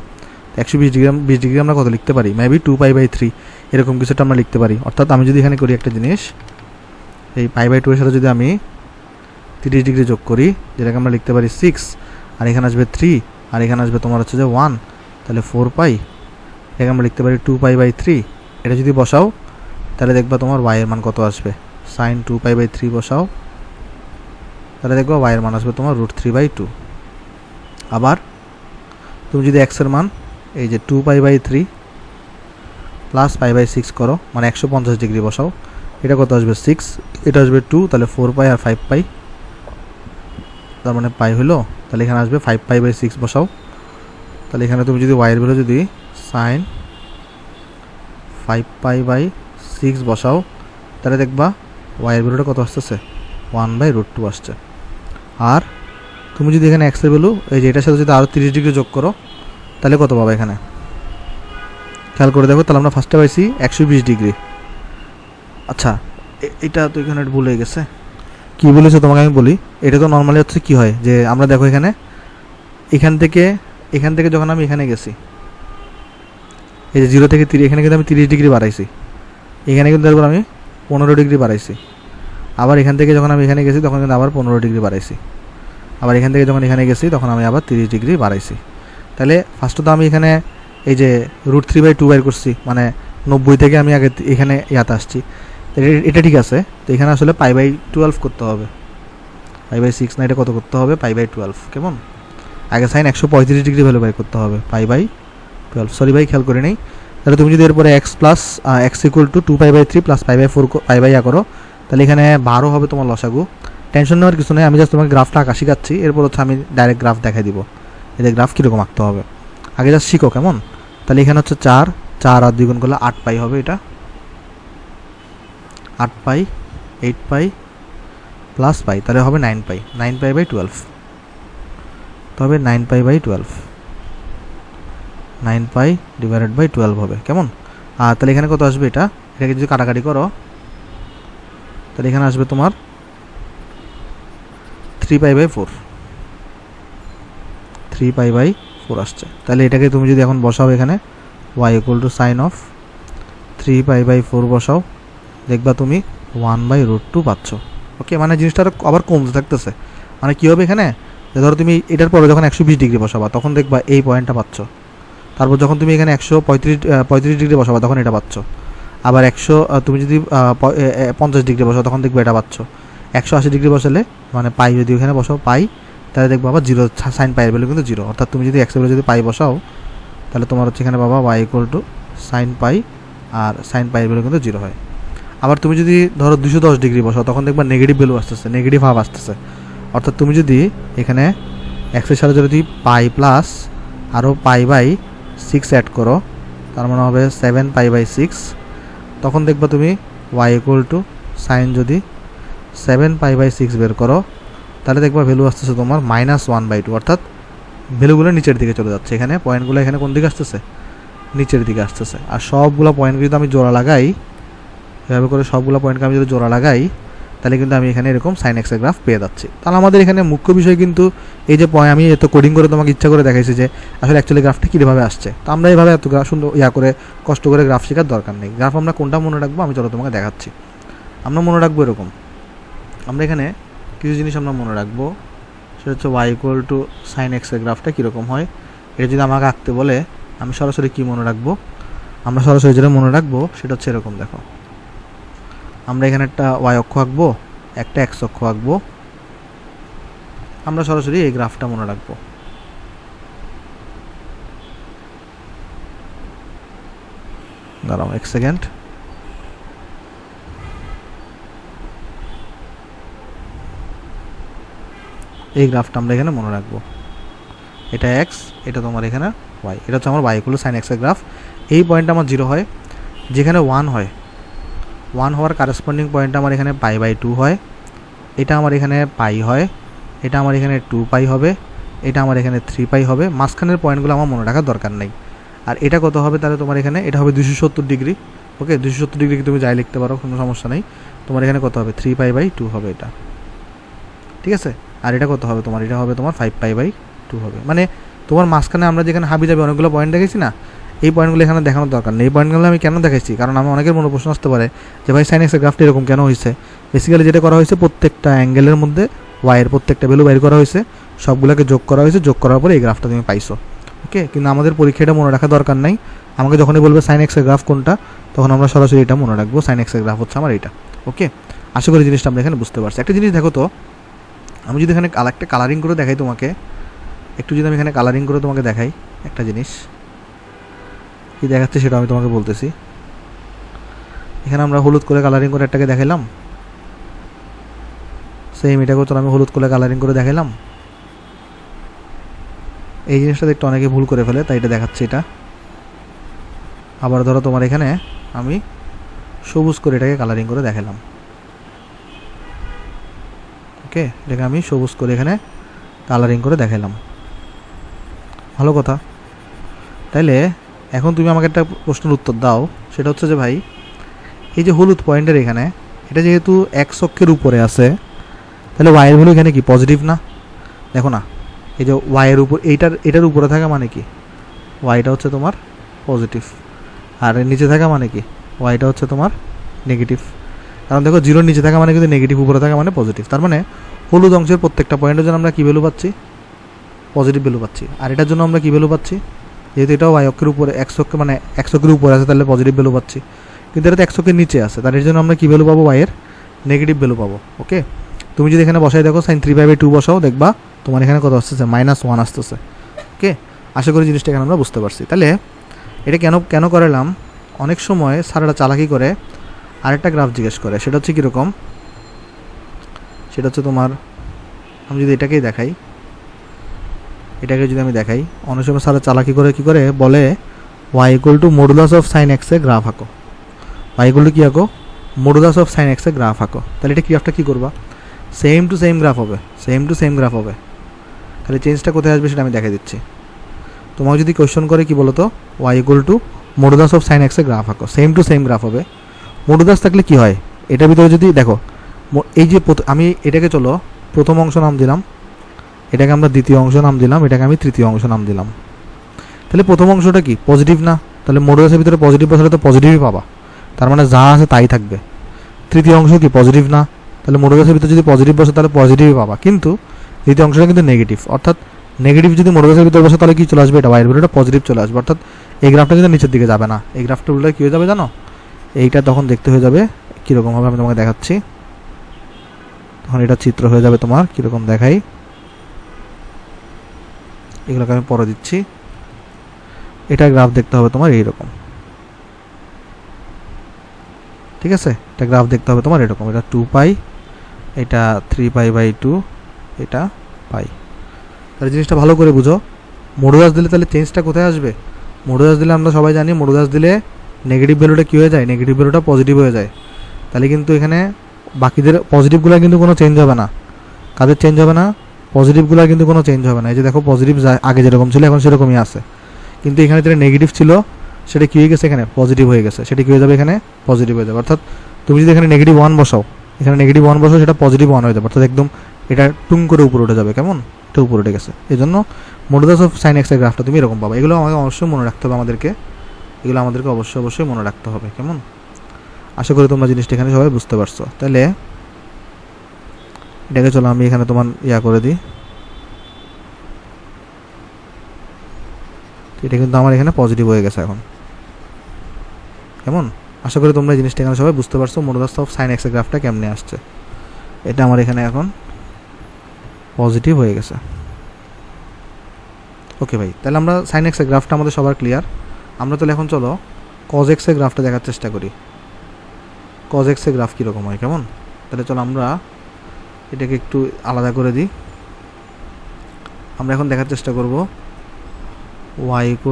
120 ডিগ্রি আমরা কত লিখতে পারি? মেবি 2 পাই বাই 3 এরকম কিছুটা আমরা লিখতে পারি। অর্থাৎ আমি যদি এখানে করি একটা জিনিস, এই পাই বাই 2 এর সাথে যদি আমি 30 ডিগ্রি যোগ করি, যেটাকে আমরা লিখতে পারি 6, আর এখানে আসবে 3, আর এখানে আসবে তোমার হচ্ছে যে 1, তাহলে 4 পাই, এটাকে আমরা লিখতে পারি 2 পাই বাই 3। এটা যদি বসাও তাহলে দেখবা তোমার ওয়াইয়ের মান কত আসবে? সাইন 2 পাই বাই 3 বসাও, তাহলে দেখবা ওয়াইয়ের মান আসবে তোমার √3/2। আবার তুমি যদি এক্সের মান এই যে 2 pi by 3 plus pi by 6 করো, মানে 150 ডিগ্রি বসাও, এটা কত আসবে? 6, এটা আসবে 2, তাহলে 4 পাই আর 5 পাই, তার মানে পাই হলো। তাহলে এখানে আসবে 5 পাই বাই 6 বসাও, তাহলে এখানে তুমি যদি ওয়াইয়ের ভ্যালু যদি সাইন 5 পাই বাই 6 বসাও, তাহলে দেখবা ওয়াইয়ের ভ্যালুটা কত আসতেছে? 1/√2 আসছে। আর তুমি যদি এখানে এক্সের ভ্যালু এই যে এটার সাথে যদি আরও 30 ডিগ্রি যোগ করো, তাহলে কত পাবে? এখানে খেয়াল করে দেখো, তাহলে আমরা ফার্স্টে পাইছি 120 ডিগ্রি। আচ্ছা, এটা তো এখানে ভুল হয়ে গেছে, কী বলেছে তোমাকে আমি বলি। এটা তো নর্মালি হচ্ছে কী হয় যে আমরা দেখো এখানে এখান থেকে যখন আমি এখানে গেছি, এই যে 0 থেকে 3, এখানে কিন্তু আমি 30 ডিগ্রি বাড়াইছি, এখানে কিন্তু তারপর আমি 15 ডিগ্রি বাড়াইছি। আবার এখান থেকে যখন আমি এখানে গেছি তখন কিন্তু আবার 15 ডিগ্রি বাড়াইছি। আবার এখান থেকে যখন এখানে গেছি তখন আমি আবার 30 ডিগ্রি বাড়াইছি। তাহলে ফার্স্টত আমি এখানে এই যে √3/2 বাইর করছি, মানে 90 থেকে আমি আগে এখানে ইয়াতে আসছি। এটা ঠিক আছে। তো এখানে আসলে π/12 করতে হবে, π/6 না, এটা কত করতে হবে, π/12। কেমন? আগে সাইন 135 ডিগ্রি ভ্যালু বাই করতে হবে, π/12। সরি ভাই, খেয়াল করে নেই। তাহলে তুমি যদি এরপরে x = 2π/3 + π/4 π/a করো, তাহলে এখানে 12 হবে তোমার লসাগু। টেনশন নেওয়ার কিছু নেই, আমি জাস্ট তোমাকে গ্রাফটা আঁকা শিখাচ্ছি, এরপর হচ্ছে আমি ডাইরেক্ট গ্রাফ দেখাই দিব, এদের গ্রাফ কীরকম আঁকতে হবে। আগে জাস্ট শিখো, কেমন? তাহলে এখানে হচ্ছে 4 আর 2 গুণ করলে 8 পাই হবে, এটা 8 পাই 8 পাই প্লাস পাই, তাহলে হবে 9 পাই, 9 π/12। তবে 9 π/12, 9 π/12 হবে, কেমন? আর তাহলে এখানে কত আসবে, এটাকে যদি কাটাকাটি করো তাহলে এখানে আসবে তোমার 3 π/4, 3 π/4 আসছে। তাহলে এটাকে তুমি যদি এখন বসাও এখানে y = sin of 3 π/4 বসাও, দেখবা তুমি 1/√2 পাচ্ছ। ওকে, মানে জিনিসটা আবার কমতে থাকতেছে। মানে কী হবে এখানে, যে ধরো তুমি এটার পরে যখন 120 ডিগ্রি বসাবা তখন দেখবা এই পয়েন্টটা পাচ্ছ। তারপর যখন তুমি এখানে 135 ডিগ্রি বসাবা তখন এটা পাচ্ছ। আবার তুমি যদি 50 ডিগ্রি বসাও তখন দেখবে এটা পাচ্ছ। 180 ডিগ্রি বসালে মানে পাই যদি ওখানে বসাও পাই, তাহলে দেখবো আবার 0, সাইন পাইয়ের ভ্যালু কিন্তু 0। অর্থাৎ তুমি যদি এক্সের যদি পাই বসাও তাহলে তোমার হচ্ছে এখানে বাবা y = sin পাই, আর সাইন পাইয়ের ভ্যালু কিন্তু 0 হয়। আবার তুমি যদি ধরো 210 ডিগ্রি বসাও তখন দেখবা নেগেটিভ ভ্যালু আসতেছে, নেগেটিভ হাফ আসতেছে। অর্থাৎ তুমি যদি এখানে এক্সের সাথে যদি পাই প্লাস আরও π/6 অ্যাড করো, তার মানে হবে 7 π/6, তখন দেখবা তুমি y = সাইন যদি 7 π/6 বের করো তাহলে দেখবা ভ্যালু আসতেছে তোমার -1/2। অর্থাৎ ভ্যালুগুলো নিচের দিকে চলে যাচ্ছে, এখানে পয়েন্টগুলো এখানে কোন দিকে আসতেছে, নিচের দিকে আসতেছে। আর সবগুলো পয়েন্টকে যদি আমি জোড়া লাগাই, এভাবে করে সবগুলো পয়েন্টকে আমি যদি জোড়া লাগাই তাহলে কিন্তু আমি এখানে এরকম সাইন এক্সের গ্রাফ পেয়ে যাচ্ছি। তাহলে আমাদের এখানে মুখ্য বিষয় কিন্তু এই যে আমি এত কোডিং করে তোমাকে ইচ্ছা করে দেখাইছি যে আসলে অ্যাকচুয়ালি গ্রাফটা কীভাবে আসছে। তো আমরা এইভাবে এত সুন্দর করে কষ্ট করে গ্রাফ শেখার দরকার নেই। গ্রাফ আমরা কোনটা মনে রাখবো, আমি চলো তোমাকে দেখাচ্ছি। আমরা মনে রাখবো এরকম, আমরা এখানে কিছু জিনিস আমরা মনে রাখবো, সেটা হচ্ছে y = sin x এর গ্রাফটা কীরকম হয়। এটা যদি আমাকে আঁকতে বলে আমি সরাসরি কী মনে রাখবো, আমরা সরাসরি যেটা মনে রাখবো সেটা হচ্ছে এরকম। দেখো, আমরা এখানে একটা y অক্ষ আঁকবো, একটা x অক্ষ আঁকবো, আমরা সরাসরি এই গ্রাফটা মনে রাখবো। দাঁড়াও 1 সেকেন্ড, এই গ্রাফটা আমরা এখানে মনে রাখবো। এটা x, এটা তোমার এখানে y, এটা হচ্ছে আমার y = sin x এর গ্রাফ। এই পয়েন্টটা আমার 0 হয়, যেখানে 1 হয়, 1 হওয়ার কারেসপন্ডিং পয়েন্টটা আমার এখানে π/2 হয়, এটা আমার এখানে পাই হয়, এটা আমার এখানে 2 পাই হবে, এটা আমার এখানে 3 পাই হবে। মাঝখানের পয়েন্টগুলো আমার মনে রাখার দরকার নেই। আর এটা কত হবে, তাহলে তোমার এখানে এটা হবে 270 ডিগ্রি। ওকে, 270 ডিগ্রি তুমি যাই লিখতে পারো, কোনো সমস্যা নেই। তোমার এখানে কত হবে, 3 π/2 হবে এটা, ঠিক আছে। আর এটা কত হবে তোমার, এটা হবে তোমার 5 π/2 হবে। মানে তোমার মাঝখানে আমরা যেখানে হাবি যাবে অনেকগুলো পয়েন্ট দেখেছি না, এই পয়েন্টগুলো এখানে দেখানোর দরকার নেই। এই পয়েন্টগুলো আমি কেন দেখাইছি, কারণ আমি অনেকের মনে প্রশ্ন আসতে পারে যে ভাই সাইন এক্সের গ্রাফটা এরকম কেন হয়েছে। বেসিক্যালি যেটা করা হয়েছে, প্রত্যেকটা অ্যাঙ্গেলের মধ্যে ওয়াইয়ের প্রত্যেকটা ভ্যালু বাইর করা হয়েছে, সবগুলোকে যোগ করা হয়েছে, যোগ করার পরে এই গ্রাফটা তুমি পাইছো। ওকে, কিন্তু আমাদের পরীক্ষাটা মনে রাখা দরকার নাই। আমাকে যখনই বলবে সাইন এক্সের গ্রাফ কোনটা, তখন আমরা সরাসরি এটা মনে রাখবো, সাইন এক্সের গ্রাফ হচ্ছে আমার এটা। ওকে, আশা করি জিনিসটা আমরা এখানে বুঝতে পারছি। একটা জিনিস দেখো তো, আমি যদি এখানে একটা কালারিং করে দেখাই তোমাকে, একটু যদি আমি এখানে কালারিং করে তোমাকে দেখাই একটা জিনিস, কি দেখাচ্ছে সেটা আমি তোমাকে বলতেছি। এখানে আমরা হলুদ করে কালারিং করে একটাকে দেখাইলাম, সেম এটাকেও তো আমি হলুদ করে কালারিং করে দেখাইলাম। এই জিনিসটা একটু অনেকে ভুল করে ফেলে, তাই এটা দেখাচ্ছে এটা। আবার ধরো তোমার এখানে আমি সবুজ করে এটাকে কালারিং করে দেখালাম। ওকে, এটাকে আমি সবুজ করে এখানে কালারিং করে দেখালাম, ভালো কথা। তাইলে এখন তুমি আমাকে একটা প্রশ্নের উত্তর দাও, সেটা হচ্ছে যে ভাই এই যে হলুদ পয়েন্টের এখানে, এটা যেহেতু এক অক্ষের উপরে আছে, তাহলে ওয়াইয়ের ভ্যালু এখানে কি পজিটিভ না? দেখো না, এই যে এর উপর এটার উপরে থাকা মানে কি, ওয়াইটা হচ্ছে তোমার পজিটিভ, আর এর নিচে থাকা মানে কি, ওয়াইটা হচ্ছে তোমার নেগেটিভ। কারণ দেখো জিরোর নিচে থাকা মানে কিন্তু নেগেটিভ, উপরে থাকা মানে পজিটিভ। তার মানে হলুদ অংশের প্রত্যেকটা পয়েন্টের জন্য আমরা কী ভ্যালু পাচ্ছি, পজিটিভ ভ্যালু পাচ্ছি। আর এটার জন্য আমরা কী ভ্যালু পাচ্ছি, যেহেতু এটাও ওয়াই অক্ষের উপরে এক্স অক্ষে মানে এক্স অক্ষের উপরে আছে তাহলে পজিটিভ ভ্যালু পাচ্ছি, কিন্তু এটা তো এক্স অক্ষের নিচে আছে, তার এর জন্য আমরা কী ভ্যালু পাবো, ওয়াইয়ের নেগেটিভ ভ্যালু পাবো। ওকে, তুমি যদি এখানে বসাই দেখো sin 3π/2 বসাও, দেখবা তোমার এখানে কত আসতেছে, -1 আসতেছে। ওকে, আশা করি জিনিসটা এখানে আমরা বুঝতে পারছি। তাহলে এটা কেন করালাম, অনেক সময় স্যারেরা চালাকি করে আরেকটা গ্রাফ জিজ্ঞেস করে, সেটা হচ্ছে কীরকম, সেটা হচ্ছে তোমার, আমি যদি এটাকে যদি আমি দেখাই, অনেক সময় স্যারেরা চালাকি করে কী করে বলে y = modulus of sin x এর গ্রাফ আঁকো, y = কি আঁকো, মডুলাস অফ sin x এর গ্রাফ আঁকো। তাহলে এটা গ্রাফটা কী করবা, সেম টু সেম গ্রাফ হবে, তাহলে চেঞ্জটা কোথায় আসবে সেটা আমি দেখাই দিচ্ছি। তোমাকে যদি কোয়েশ্চন করে কি বলো তো, y = modulus of sin x এর গ্রাফ আঁকো, সেম টু সেম গ্রাফ হবে। মডুলাস থাকলে কি হয়, এটার ভিতরে যদি দেখো এই যে আমি এটাকে চলো প্রথম অংশ নাম দিলাম, এটাকে আমরা দ্বিতীয় অংশ নাম দিলাম, এটাকে আমি তৃতীয় অংশ নাম দিলাম। তাহলে প্রথম অংশটা কি পজিটিভ না, তাহলে মডুলাসের ভিতরে পজিটিভ বসালে তো পজিটিভই পাবা, তার মানে যা আছে তাই থাকবে। তৃতীয় অংশ কি পজিটিভ না, তাহলে মডুলাসের ভিতরে যদি পজিটিভ বসে তাহলে পজিটিভই পাবা, কিন্তু দ্বিতীয় অংশটা কিন্তু নেগেটিভ, অর্থাৎ নেগেটিভ যদি মডুলাসের ভিতরে বসে তাহলে কি চলে আসবে, এটা ওয়াইয়ের ভিতরে পজিটিভ চলে আসবে, অর্থাৎ এই গ্রাফটা কিন্তু নিচের দিকে যাবে না, এই গ্রাফটা উল্টে কী হয়ে যাবে জানো, এইটা তখন দেখতে হয়ে যাবে কীরকম হবে, আমি তোমাকে দেখাচ্ছি। তখন এটা চিত্র হয়ে যাবে তোমার কীরকম দেখাই, এগুলোকে আমি পরে দিচ্ছি। এটা গ্রাফ দেখতে হবে তোমার এইরকম, ঠিক আছে, এটা গ্রাফ দেখতে হবে তোমার এরকম, এটা 2π, এটা 3π/2, এটা পাই। তাহলে জিনিসটা ভালো করে বুঝো, মডুলাস দিলে তাহলে চেঞ্জটা কোথায় আসবে, মডুলাস দিলে আমরা সবাই জানি মডুলাস দিলে নেগেটিভ ভ্যালুটা কী হয়ে যায়, নেগেটিভ ভ্যালুটা পজিটিভ হয়ে যায়। তাহলে কিন্তু এখানে বাকিদের পজিটিভগুলো কিন্তু কোনো চেঞ্জ হবে না, কাদের চেঞ্জ হবে না, পজিটিভগুলো কিন্তু কোনো চেঞ্জ হবে না। এই যে দেখো পজিটিভ আগে যেরকম ছিল এখন সেরকমই আছে, কিন্তু এখানে যেটা নেগেটিভ ছিল সেটা কী হয়ে গেছে, এখানে পজিটিভ হয়ে গেছে, সেটা কী হয়ে যাবে, এখানে পজিটিভ হয়ে যাবে। অর্থাৎ তুমি যদি এখানে -1 বসাও, এখানে -1 বসাও, সেটা +1 হয়ে যাবে, অর্থাৎ একদম এটা টুং করে উপরে উঠে যাবে, কেমন, এটা উপরে উঠে গেছে। এই জন্য মডুলাস অফ sin x এর গ্রাফটা তুমি এরকম পাবা। এগুলো আমাকে অবশ্যই মনে রাখতে হবে, এগুলো আমাদেরকে অবশ্যই মনে রাখতে হবে, কেমন। আশা করি তোমরা জিনিসটা এখানে সবাই বুঝতে পারছো। তাহলে এটাকে চলো আমি এখানে তোমার করে দিই, এটা কিন্তু আমার এখানে পজিটিভ হয়ে গেছে এখন, কেমন। আশা করি তোমরা জিনিসটা এখানে সবাই বুঝতে পারছো, মডুলাস অফ sin x এর গ্রাফটা কেমনে আসছে। এটা আমার এখানে এখন পজিটিভ হয়ে গেছে। ওকে ভাই, তাহলে আমরা sin x এর গ্রাফটা আমাদের সবার ক্লিয়ার। আমরা তাহলে এখন চলো cos x এর গ্রাফটা দেখার চেষ্টা করি, cos x এর গ্রাফ কীরকম হয়, কেমন। তাহলে চলো আমরা এটাকে একটু আলাদা করে দিই। আমরা এখন দেখার চেষ্টা করব y =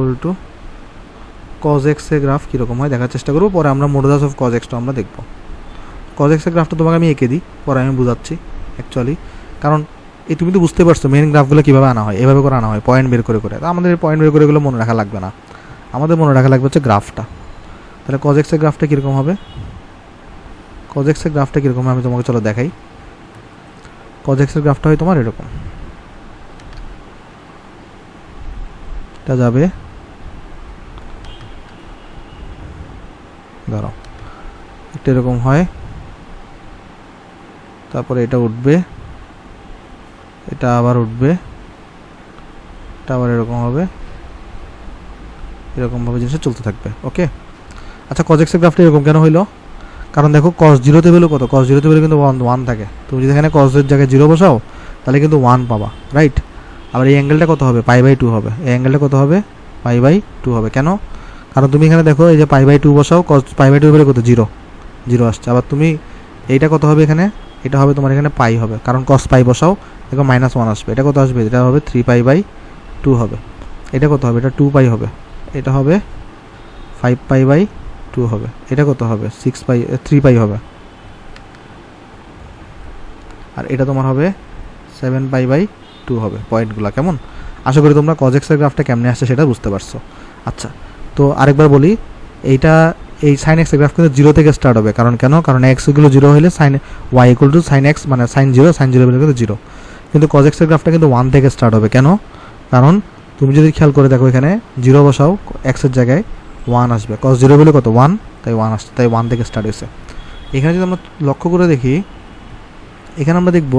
cos x এর গ্রাফ কীরকম হয় দেখার চেষ্টা করবো, পরে আমরা মডুলাস অফ cos x-টা আমরা দেখব। cos x এর গ্রাফটা তোমাকে আমি এঁকে দিই, পরে আমি বোঝাচ্ছি অ্যাকচুয়ালি, কারণ এই তুমি তো বুঝতে পারছো মেন গ্রাফগুলো কীভাবে আনা হয়, এভাবে করে আনা হয় পয়েন্ট বের করে। আমাদের পয়েন্ট বের করে এগুলো মনে রাখা লাগবে না, আমাদের মনে রাখা লাগবে হচ্ছে গ্রাফটা। তাহলে cos x এর গ্রাফটা কীরকম হবে, cos x এর গ্রাফটা কীরকম আমি তোমাকে চলো দেখাই। cos x এর গ্রাফটা হয় তোমার এরকম, এটা যাবে, ধরো এটা এরকম হয়, তারপরে এটা উঠবে, এটা আবার উঠবে, এটা আবার এরকম হবে, এরকমভাবে জিনিসটা চলতে থাকবে। ওকে, আচ্ছা cos x এর গ্রাফটা এরকম কেন হইলো, কারণ দেখো cos 0 তে ভ্যালু কত, cos 0 তে ভ্যালু কিন্তু 1 থাকে, তুমি যদি এখানে cos এর জায়গায় 0 বসাও তাহলে কিন্তু 1 পাবা, রাইট। আবার এই অ্যাঙ্গেলটা কত হবে, π/2 হবে, এই অ্যাঙ্গেলটা কত হবে, π/2 হবে। কেন, কারণ তুমি এখানে দেখো এই যে π/2 বসাও, cos π/2 এর ভ্যালু কত, 0 আসছে। আবার তুমি এইটা কত হবে, এখানে এটা হবে তোমার এখানে পাই হবে, কারণ cos π বসাও দেখো -1 আসবে, এটা কত আসবে, এটা হবে 3π/2 হবে। এটা কত হবে, এটা 2π হবে, এটা হবে 5π/2 হবে, এটা কত হবে 3π হবে, আর এটা তোমার হবে 7π/2 হবে। পয়েন্টগুলো কেমন, আশা করি তোমরা cos x এর গ্রাফটা কেমনে আসছে সেটা বুঝতে পারছো। আচ্ছা, তো আরেকবার বলি, এইটা এই sin x এর গ্রাফ কিন্তু 0 থেকে স্টার্ট হবে, কারণ কেন, কারণ x গুলো 0 হলে sin y = sin x মানে sin 0 ভ্যালু কিন্তু 0, কিন্তু cos x এর গ্রাফটা কিন্তু 1 থেকে স্টার্ট হবে। কেন? কারণ তুমি যদি খেয়াল করে দেখো এখানে 0 বসাও, x এর জায়গায় 1 আসবে। cos 0 বলে কত 1, তাই 1 আসছে, তাই 1 থেকে স্টার্ট হয়েছে। এখানে যদি আমরা লক্ষ্য করে দেখি, এখানে আমরা দেখব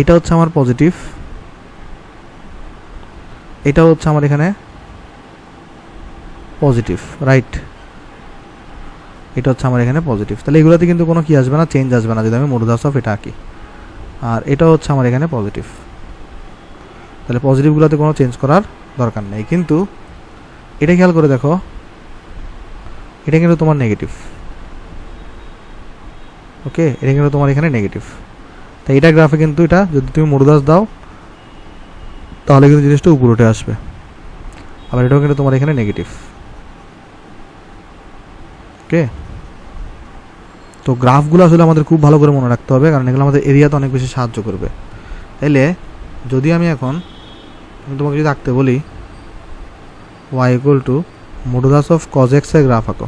এটা হচ্ছে আমার পজিটিভ, এটা হচ্ছে আমার এখানে পজিটিভ, রাইট? এটা হচ্ছে আমার এখানে পজিটিভ। তাহলে এগুলোতে কিন্তু কোনো কি আসবে না, চেঞ্জ আসবে না যদি আমি মডুলাস অফ এটা আঁকি। আর এটা হচ্ছে আমার এখানে পজিটিভ, তাহলে পজিটিভগুলোতে কোনো চেঞ্জ করার দরকার নেই। কিন্তু এটা খেয়াল করে দেখো, এটা কিন্তু তোমার নেগেটিভ। ওকে, এটা কিন্তু তোমার এখানে নেগেটিভ। তাই এটা গ্রাফে কিন্তু এটা যদি তুমি মডুলাস দাও তাহলে কিন্তু জিনিসটা উপরে উঠে আসবে। আবার এটাও কিন্তু তোমার এখানে নেগেটিভ। ওকে, তো গ্রাফগুলো আসলে আমাদের খুব ভালো করে মনে রাখতে হবে, কারণ এগুলো আমাদের এরিয়াতে অনেক বেশি সাহায্য করবে। তাইলে যদি আমি তোমাকে যদি আঁকতে বলি y equal two modulus of cos x এর গ্রাফ আঁকো,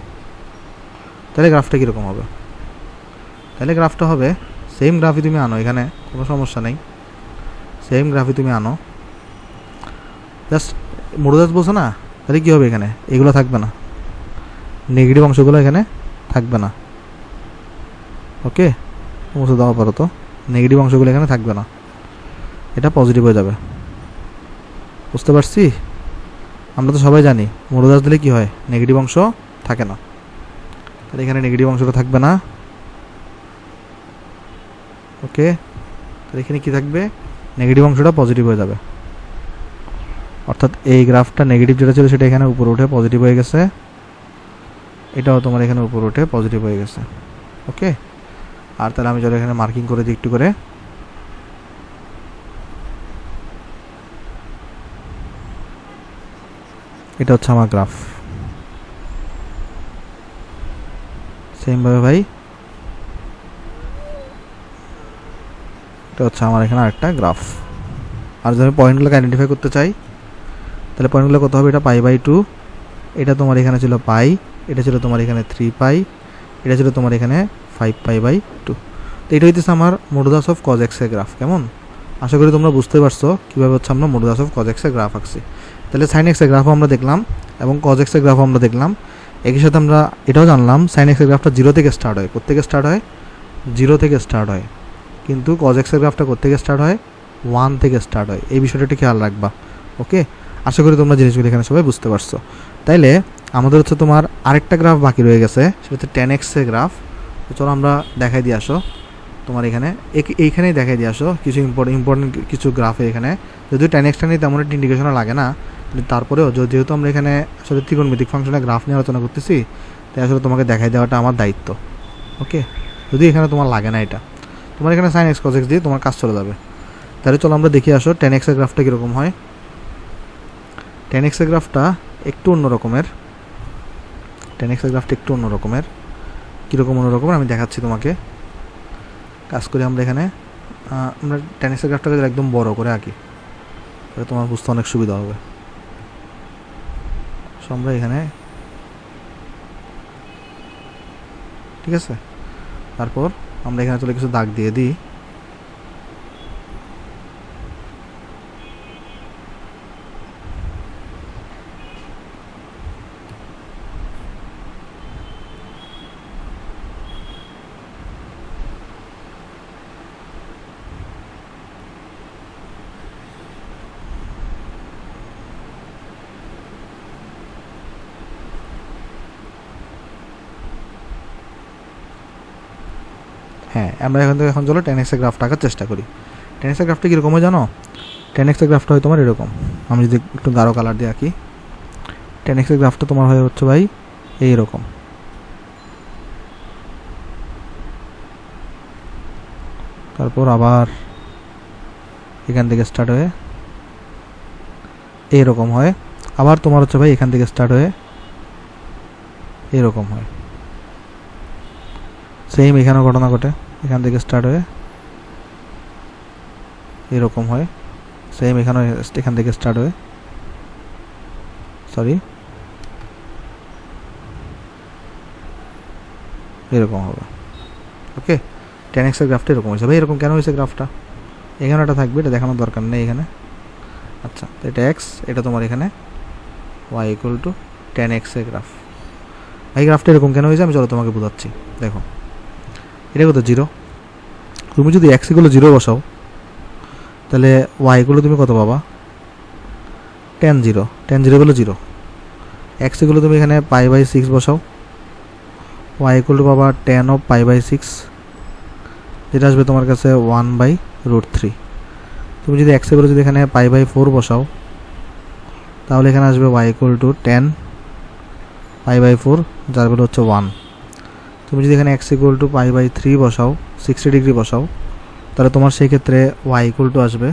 তাহলে গ্রাফটা কীরকম হবে? তাহলে গ্রাফটা হবে সেম গ্রাফই তুমি আনো, এখানে কোনো সমস্যা নেই, সেম গ্রাফই তুমি আনো, জাস্ট মডুলাস বলছো না, তাহলে কী হবে? এখানে এগুলো থাকবে না, নেগেটিভ অংশগুলো এখানে থাকবে না। ওকে, মুছে দেওয়া পারো তো, নেগেটিভ অংশগুলো এখানে থাকবে না, এটা পজিটিভ হয়ে যাবে। বুঝতে পারছি? আমরা তো সবাই জানি মডুলাস দিলে কী হয়, নেগেটিভ অংশ থাকে না, তাহলে এখানে নেগেটিভ অংশটা থাকবে না। ওকে, তাহলে এখানে কী থাকবে, নেগেটিভ অংশটা পজিটিভ হয়ে যাবে। অর্থাৎ এই গ্রাফটা নেগেটিভ যেটা ছিল সেটা এখানে উপরে উঠে পজিটিভ হয়ে গেছে, এটাও তোমার এখানে উপরে উঠে পজিটিভ হয়ে গেছে। ওকে, আর তাহলে আমি চলো এখানে মার্কিং করে দিই একটু করে। এটা হচ্ছে আমার গ্রাফ, সেমভাবে ভাই এটা হচ্ছে আমার এখানে আরেকটা গ্রাফ। আর যদি আমি পয়েন্টগুলোকে আইডেন্টিফাই করতে চাই তাহলে পয়েন্টগুলো কত হবে, এটা π/2, এটা তোমার এখানে ছিল পাই, এটা ছিল তোমার এখানে 3π, এটা ছিল তোমার এখানে 5π/2। তো এটা হইতেছে আমার মডুলাস অফ cos x এর গ্রাফ। কেমন? আশা করি তোমরা বুঝতে পারছো কীভাবে হচ্ছে আমরা মডুলাস অফ cos x এর গ্রাফ আঁকছি। তাহলে sin x এর গ্রাফও আমরা দেখলাম এবং cos x এর গ্রাফও আমরা দেখলাম। একই সাথে আমরা এটাও জানলাম sin x এর গ্রাফটা 0 থেকে স্টার্ট হয়। কোত্থেকে স্টার্ট হয়? 0 থেকে স্টার্ট হয়। কিন্তু cos x এর গ্রাফটা কোত্থেকে স্টার্ট হয়? 1 থেকে স্টার্ট হয়। এই বিষয়টা একটু খেয়াল রাখবা। ওকে, আশা করি তোমরা জিনিসগুলো এখানে সবাই বুঝতে পারছো। তাইলে আমাদের হচ্ছে তোমার আরেকটা গ্রাফ বাকি রয়ে গেছে, সেটা হচ্ছে tan x এর গ্রাফ। তো চলো আমরা দেখাই দিয়ে আসো তোমার এখানে, এইখানেই দেখাই দিয়ে আসো কিছু ইম্পর্টেন্ট কিছু গ্রাফে। এখানে যদিও tan x টা নিয়ে তেমন একটা ইন্ডিকেশনও লাগে না, কিন্তু তারপরেও যেহেতু আমরা এখানে আসলে ত্রিকোণমিতিক ফাংশনের গ্রাফ নিয়ে আলোচনা করতেছি, তাই আসলে তোমাকে দেখাই দেওয়াটা আমার দায়িত্ব। ওকে, যদি এখানে তোমার লাগে না, এটা তোমার এখানে sin x cos x দিয়ে তোমার কাজ চলে যাবে। তাহলে চলো আমরা দেখে আসো tan x এর গ্রাফটা কীরকম হয়। tan x এর গ্রাফটা একটু অন্য রকমের, tan x এর গ্রাফটা একটু অন্য রকমের। কীরকম অন্য রকমের আমি দেখাচ্ছি তোমাকে। কাজ করি আমরা এখানে, আমরা tan x এর গ্রাফটাকে একদম বড় করে আঁকি, তাহলে তোমার বুঝতে অনেক সুবিধা হবে। সো আমরা এখানে, ঠিক আছে, তারপর আমরা এখানে চলে কিছু দাগ দিয়ে দিই। হ্যাঁ, আমরা এখন চলো tan x এর গ্রাফটা আঁকার চেষ্টা করি। tan x এর গ্রাফটা কীরকম হয় জানো? tan x এর গ্রাফটা হয় তোমার এরকম। আমি যদি একটু গাঢ় কালার দিয়ে আঁকি, tan x এর গ্রাফটা তোমার হয়ে হচ্ছে ভাই এইরকম। তারপর আবার এখান থেকে স্টার্ট হয়ে এইরকম হয়, আবার তোমার হচ্ছে ভাই এখান থেকে স্টার্ট হয়ে এরকম হয়। সেম এখানেও ঘটনা ঘটে, এখান থেকে স্টার্ট হয়ে এরকম হয়। সেম এখান থেকে স্টার্ট হয়ে এরকম হবে। ওকে, tan x এর গ্রাফটা এরকম হয়েছে। ভাই এরকম কেন হয়েছে গ্রাফটা? এখানে এটা থাকবে, এটা দেখানোর দরকার নেই এখানে। আচ্ছা, তো এটা এক্স, এটা তোমার এখানে ওয়াই ইকুয়াল টু 10x এর গ্রাফ। এই গ্রাফটা এরকম কেন হয়েছে আমি চলো তোমাকে বোঝাচ্ছি। দেখো এটা কত 0, তুমি যদি এক্স ইকুয়াল 0 বসাও তাহলে ওয়াই ইকুয়াল তুমি কত পাবা 10 বলে 0। এক্স ইকুয়াল তুমি এখানে π/6 বসাও, ওয়াই ইকুয়াল টু পাবা 10 অফ π/6, যেটা আসবে তোমার কাছে 1/√3। তুমি যদি এক্স ইকুয়াল যদি এখানে π/4 বসাও তাহলে এখানে আসবে ওয়াই ইকুয়াল টু 10 π/4, যার ভ্যালু হচ্ছে 1। তুমি যদি এখানে এক্স ইকুয়াল টু π/3 বসাও, 60 ডিগ্রি বসাও, তাহলে তোমার সেই ক্ষেত্রে ওয়াই ইকুয়াল টু আসবে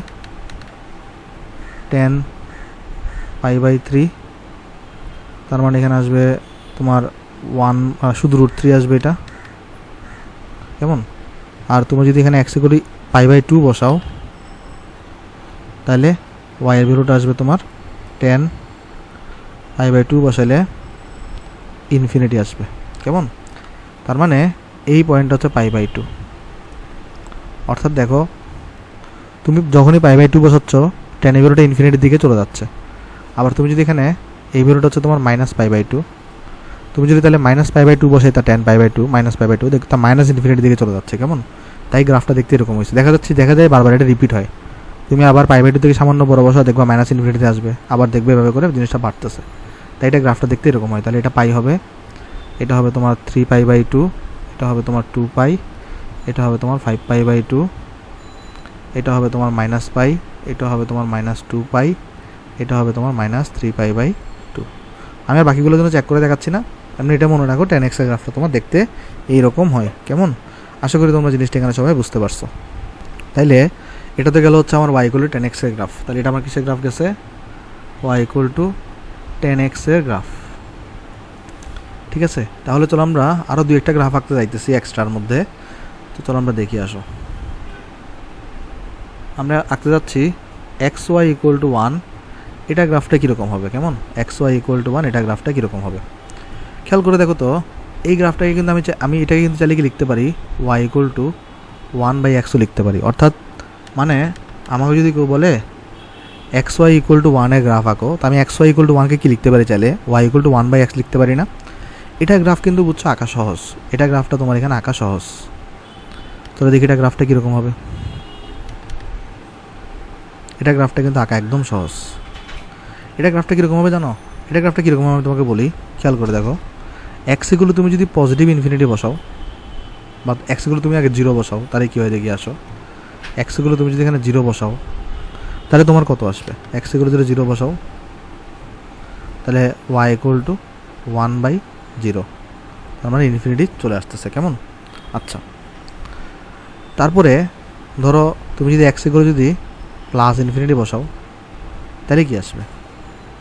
10 π/3, তার মানে এখানে আসবে তোমার 1 শুধু √3 আসবে এটা, কেমন। আর তুমি যদি এখানে এক্স ইকুয়াল π/2 বসাও তাহলে ওয়াই এর ভ্যালুটা আসবে তোমার 10 π/2 বসাইলে ইনফিনিটি আসবে, কেমন। তার মানে এই পয়েন্টটা হচ্ছে π/2। অর্থাৎ দেখো তুমি যখনই π/2 বসাচ্ছ 10 এর ভ্যালুটা ইনফিনিটির দিকে চলে যাচ্ছে। আবার তুমি যদি এখানে এই ভ্যালুটা হচ্ছে তোমার -π/2, তুমি যদি তাহলে -π/2 বসাই তা 10 π/2 -π/2 দেখো তা মাইনাস ইনফিনিটির দিকে চলে যাচ্ছে, কেমন। তাই গ্রাফটা দেখতে এরকম হয়েছে, দেখা যায় বারবার এটা রিপিট হয়। তুমি আবার π/2 থেকে সামান্য বড় বসাও, দেখবা মাইনাস ইনফিনিটিতে আসবে, আবার দেখবে এভাবে করে জিনিসটা বাড়তেছে। তাই এটা গ্রাফটা দেখতে এরকম হয়। তাহলে এটা পাই হবে, এটা হবে তোমার 3π/2, এটা হবে তোমার 2π, এটা হবে তোমার 5π/2, এটা হবে তোমার -π, এটা হবে তোমার -2π, এটা হবে তোমার -3π/2। আমি আর বাকিগুলোর জন্য চেক করে দেখাচ্ছি না, এমনি এটা মনে রাখো 10x এর গ্রাফটা তোমার দেখতে এইরকম হয়, কেমন। আশা করি তোমরা জিনিসটা এখানে সবাই বুঝতে পারছো। তাইলে এটা তো গেল হচ্ছে আমার y ইকুয়াল টু 10x এর গ্রাফ। তাহলে এটা আমার কিসের গ্রাফ গেছে, y ইকুয়াল টু 10x এর গ্রাফ। ঠিক আছে, তাহলে চলো আমরা আরও 2-1টা গ্রাফ আঁকতে যাইতেছি এক্সট্রার মধ্যে। তো চলো আমরা দেখি, আসো আমরা আঁকতে যাচ্ছি xy ইকুয়াল টু 1। এটা গ্রাফটা কীরকম হবে, কেমন। xy ইকুয়াল টু 1 এটা গ্রাফটা কীরকম হবে খেয়াল করে দেখো তো। এই গ্রাফটাকে কিন্তু আমি এটাকে কিন্তু চাইলে কি লিখতে পারি y ইকুয়াল টু 1/x লিখতে পারি। অর্থাৎ মানে আমাকে যদি কেউ বলে xy ইকুয়াল টু 1 এর গ্রাফ আঁকো, তো আমি xy ইকুয়াল টু 1কে কী লিখতে পারি চাইলে y ইকুয়াল টু 1/x লিখতে পারি না। এটা গ্রাফ কিন্তু বুঝছো আঁকা সহজ, এটা গ্রাফটা তোমার এখানে আঁকা সহজ। তাহলে দেখি এটা গ্রাফটা কীরকম হবে। এটা গ্রাফটা কিন্তু আঁকা একদম সহজ। এটা গ্রাফটা কীরকম হবে জানো, এটা গ্রাফটা কীরকম হবে আমি তোমাকে বলি, খেয়াল করে দেখো। এক্সগুলো তুমি যদি পজিটিভ ইনফিনিটি বসাও, বা এক্সগুলো তুমি আগে 0 বসাও, তাহলে কী হয় দেখি আসো। এক্সগুলো তুমি যদি এখানে 0 বসাও তাহলে তোমার কত আসবে, এক্সগুলো যদি 0 বসাও তাহলে ওয়াই ইকুয়াল টু 1/0, তার মানে ইনফিনিটি চলে আসতেছে, কেমন। আচ্ছা, তারপরে ধরো তুমি যদি এক্সগুলো যদি প্লাস ইনফিনিটি বসাও তাহলে কি আসবে,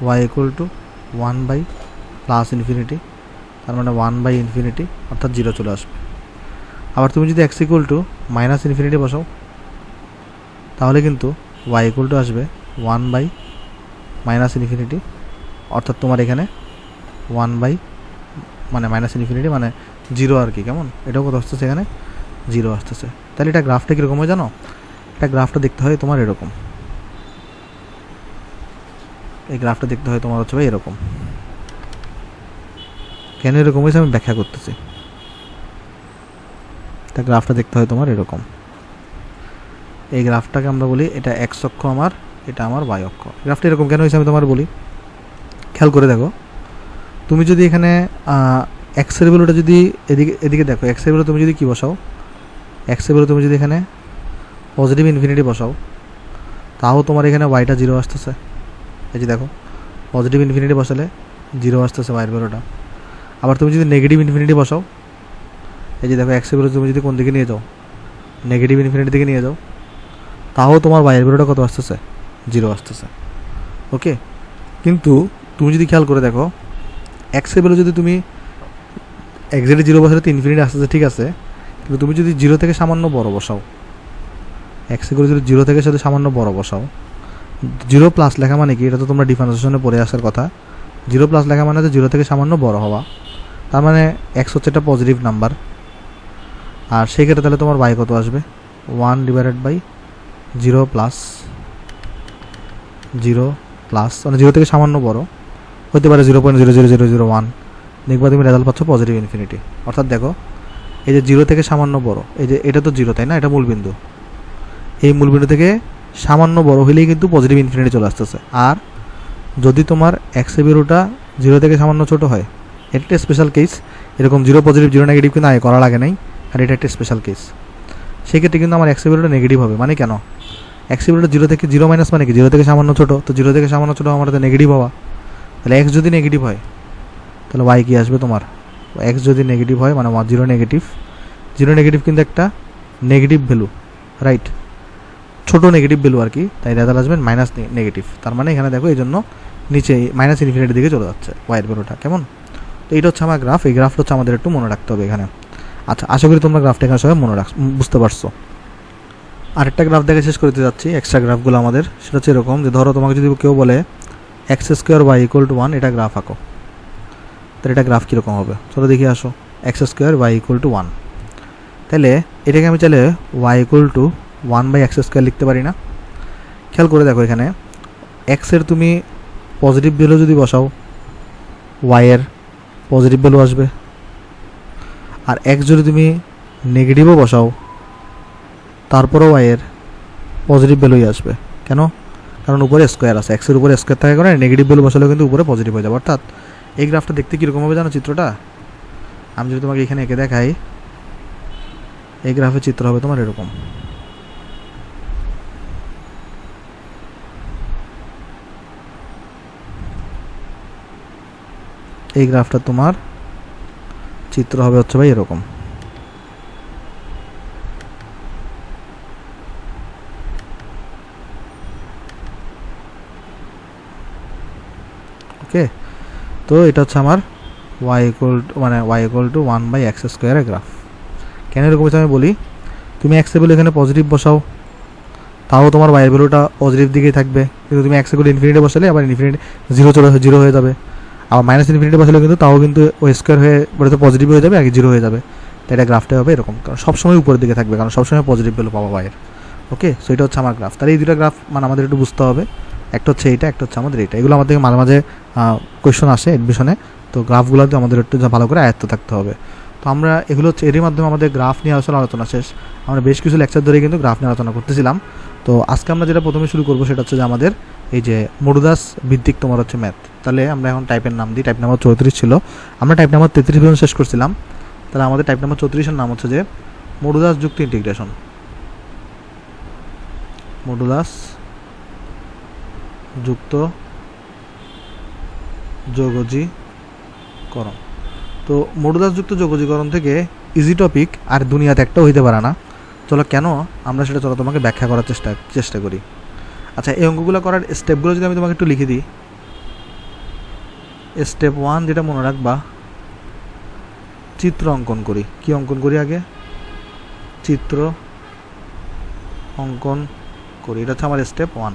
ওয়াই ইকুয়াল টু 1/+ইনফিনিটি, তার মানে 1/ইনফিনিটি, অর্থাৎ 0 চলে আসবে। আবার তুমি যদি এক্স ইকুয়াল টু -ইনফিনিটি বসাও তাহলে কিন্তু ওয়াই ইকুয়াল টু আসবে 1/-ইনফিনিটি, অর্থাৎ তোমার এখানে 1/ মানে -ইনফিনিটি মানে 0 আর কি, কেমন। এটাও কত আসতেছে এখানে 0 আসতেছে। তাহলে এটা গ্রাফটা কীরকম হয় জানো, এটা গ্রাফটা দেখতে হয় তোমার এরকম। এই গ্রাফটা দেখতে হয় তোমার হচ্ছে ভাই এরকম। কেন এরকম হয়েছে আমি ব্যাখ্যা করতেছি। এটা গ্রাফটা দেখতে হয় তোমার এরকম। এই গ্রাফটাকে আমরা বলি এটা এক্স অক্ষ আমার, এটা আমার ওয়াই অক্ষ। গ্রাফটা এরকম কেন হয়েছে আমি তোমার বলি, খেয়াল করে দেখো। তুমি যদি এখানে এক্সের ভ্যালুটা যদি এদিকে দেখো, এক্সের ভ্যালু তুমি যদি কী বসাও, এক্সের ভ্যালু তুমি যদি এখানে পজিটিভ ইনফিনিটি বসাও তাও তোমার এখানে ওয়াইটা 0 আসতেছে। এই যে দেখো, পজিটিভ ইনফিনিটি বসালে 0 আসতেছে ওয়াইয়ের ভ্যালুটা। আবার তুমি যদি নেগেটিভ ইনফিনিটি বসাও, এই যে দেখো এক্সের ভ্যালু তুমি যদি কোন দিকে নিয়ে যাও, নেগেটিভ ইনফিনিটি দিকে নিয়ে যাও, তাও তোমার ওয়াইয়ের ভ্যালুটা কত আসতেছে, 0 আসতেছে। ওকে, কিন্তু তুমি যদি খেয়াল করে দেখো এক্সের ভ্যালু যদি তুমি এক্সাক্টলি 0 বসালে তো ইনফিনিটি আসতেছে, ঠিক আছে, কিন্তু তুমি যদি 0 থেকে সামান্য বড় বসাও, এক্সের ভ্যালু যদি 0 থেকে সাথে সামান্য বড় বসাও, 0 প্লাস লেখা মানে কি, এটা তো তোমরা ডিফারেন্সিয়েশনে পড়ে আসার কথা। 0 প্লাস লেখা মানে হচ্ছে 0 থেকে সামান্য বড় হওয়া, তার মানে এক্স হচ্ছে একটা পজিটিভ নাম্বার। আর সেই ক্ষেত্রে তাহলে তোমার ওয়াই কত আসবে, 1/√3 0 প্লাস 0 প্লাস মানে 0 থেকে সামান্য বড় হতে পারে 0.00001, দেখবা তুমি রেজাল্ট পাচ্ছ পজিটিভ ইনফিনিটি। অর্থাৎ দেখো এই যে 0 থেকে সামান্য বড়, এই যে এটা তো 0 তাই না, এটা মূলবিন্দু, এই মূলবিন্দু থেকে সামান্য বড় হলেই কিন্তু পজিটিভ ইনফিনিটি চলে আসতেছে। আর যদি তোমার এক্সের ভ্যালুটা 0 থেকে সামান্য ছোট হয়, এটা একটা স্পেশাল কেস, এরকম 0 পজিটিভ 0 নেগেটিভ কিন্তু আগে করা লাগে নাই, আর এটা একটা স্পেশাল কেস। সেক্ষেত্রে কিন্তু আমার এক্সের ভ্যালুটা নেগেটিভ হবে। মানে কেন, এক্সের ভ্যালুটা 0 থেকে 0 মাইনাস মানে কি 0 থেকে সামান্য ছোট, তো 0 থেকে সামান্য ছোট আমার তো নেগেটিভ হওয়া। তাহলে এক্স যদি নেগেটিভ হয় তাহলে ওয়াই কি আসবে তোমার, এক্স যদি নেগেটিভ হয় মানে 0 নেগেটিভ, 0 নেগেটিভ কিন্তু একটা নেগেটিভ ভ্যালু, রাইট, ছোট নেগেটিভ ভ্যালু আর কি, তাই রেজাল্ট আসবেন মাইনাস নেগেটিভ। তার মানে এখানে দেখো এই জন্য নিচে মাইনাস ইনফিনিটির দিকে চলে যাচ্ছে ওয়াইয়ের ভ্যালুটা। কেমন, তো এইটা হচ্ছে আমার গ্রাফ, এই গ্রাফটা হচ্ছে আমাদের একটু মনে রাখতে হবে এখানে। আচ্ছা, আশা করি তোমরা গ্রাফটা এখানে সবাই বুঝতে পারছো। আরেকটা গ্রাফ দেখে শেষ করতে যাচ্ছি, এক্সট্রা গ্রাফগুলো আমাদের, সেটা হচ্ছে এরকম যে ধরো তোমাকে যদি কেউ বলে X square Y equal to 1, এটা গ্রাফ আঁকো, তাহলে এটা গ্রাফ কীরকম হবে চলো দেখি আসো। X square Y equal to 1, তাহলে এটাকে আমি চাইলে Y equal two 1/x square লিখতে পারি না? খেয়াল করে দেখো এখানে এক্সের তুমি পজিটিভ ভ্যালু যদি বসাও ওয়াইয়ের পজিটিভ ভ্যালু আসবে, আর এক্স যদি তুমি নেগেটিভও বসাও তারপরেও ওয়াইয়ের পজিটিভ ভ্যালুই আসবে। কেন, কারণ উপরে স্কোয়ার আছে, এক্সের উপরে স্কোয়ার থাকার কারণে নেগেটিভ ভ্যালু বসালেও কিন্তু উপরে পজিটিভ হয়ে যাবে। অর্থাৎ এই গ্রাফটা দেখতে কীরকম হবে জানো চিত্রটা, আমি যদি তোমাকে এখানে এঁকে দেখাই, এই গ্রাফের চিত্র হবে তোমার এরকম। এই গ্রাফটা তোমার চিত্র হবে হচ্ছে ভাই এরকম। ওকে, তো এটা হচ্ছে আমার y ইকুয়াল টু 1/x স্কোয়ারের গ্রাফ। কেন এরকম হচ্ছে আমি বলি, তুমি x এর ভ্যালু এখানে পজিটিভ বসাও তাও তোমার y এর ভ্যালুটা পজিটিভ দিকেই থাকবে, কিন্তু তুমি x এর ইনফিনিটি বসালে আবার ইনফিনিটি 0 হয়ে যাবে, আবার মাইনাস ইনফিনিটি বসালে কিন্তু তাও কিন্তু ওই স্কোয়ার হয়ে বলতে পজিটিভ হয়ে যাবে, আগে 0 হয়ে যাবে। তো এটা গ্রাফটা হবে এরকম, কারণ সবসময় উপরের দিকে থাকবে, কারণ সবসময় পজিটিভ ভ্যালু পাবো y এর। ওকে, সো এটা হচ্ছে আমার গ্রাফ। তাহলে এই দুটো গ্রাফ মানে আমাদের একটু বুঝতে হবে, একটা হচ্ছে এইটা, একটা হচ্ছে আমাদের এইটা। এগুলো আমাদের মাঝে মাঝে কোয়েশ্চন আসে এডমিশনে, তো গ্রাফগুলোতে আমাদের একটু ভালো করে আয়ত্ত থাকতে হবে। তো আমরা এগুলো হচ্ছে এরই মাধ্যমে আমাদের গ্রাফ নিয়ে আলোচনা শেষ। আমরা বেশ কিছু লেকচার ধরে কিন্তু গ্রাফ নিয়ে আলোচনা করতেছিলাম। তো আজকে আমরা যেটা প্রথমে শুরু করবো সেটা হচ্ছে যে আমাদের এই যে মডুলাস ভিত্তিক তোমার হচ্ছে ম্যাথ। তাহলে আমরা এখন টাইপের নাম দিই, টাইপ নাম্বার 34 ছিল, আমরা টাইপ নাম্বার 33 পর্যন্ত শেষ করছিলাম। তাহলে আমাদের টাইপ নাম্বার 34-এর নাম হচ্ছে যে মডুলাস যুক্ত ইন্টিগ্রেশন। মডুলাস যুক্ত যোগজীকরণ। তো মডুলাস যুক্ত যোগজীকরণ থেকে ইজি টপিক আর দুনিয়াতে একটাও হইতে পারে না। চলো কেন আমরা সেটা চলো তোমাকে ব্যাখ্যা করার চেষ্টা করি। আচ্ছা, এই অঙ্কগুলো করার স্টেপগুলো যদি আমি তোমাকে একটু লিখে দিই। স্টেপ 1 যেটা মনে রাখবা, চিত্র অঙ্কন করি। কি অঙ্কন করি আগে? চিত্র অঙ্কন করি, এটা হচ্ছে আমার স্টেপ 1।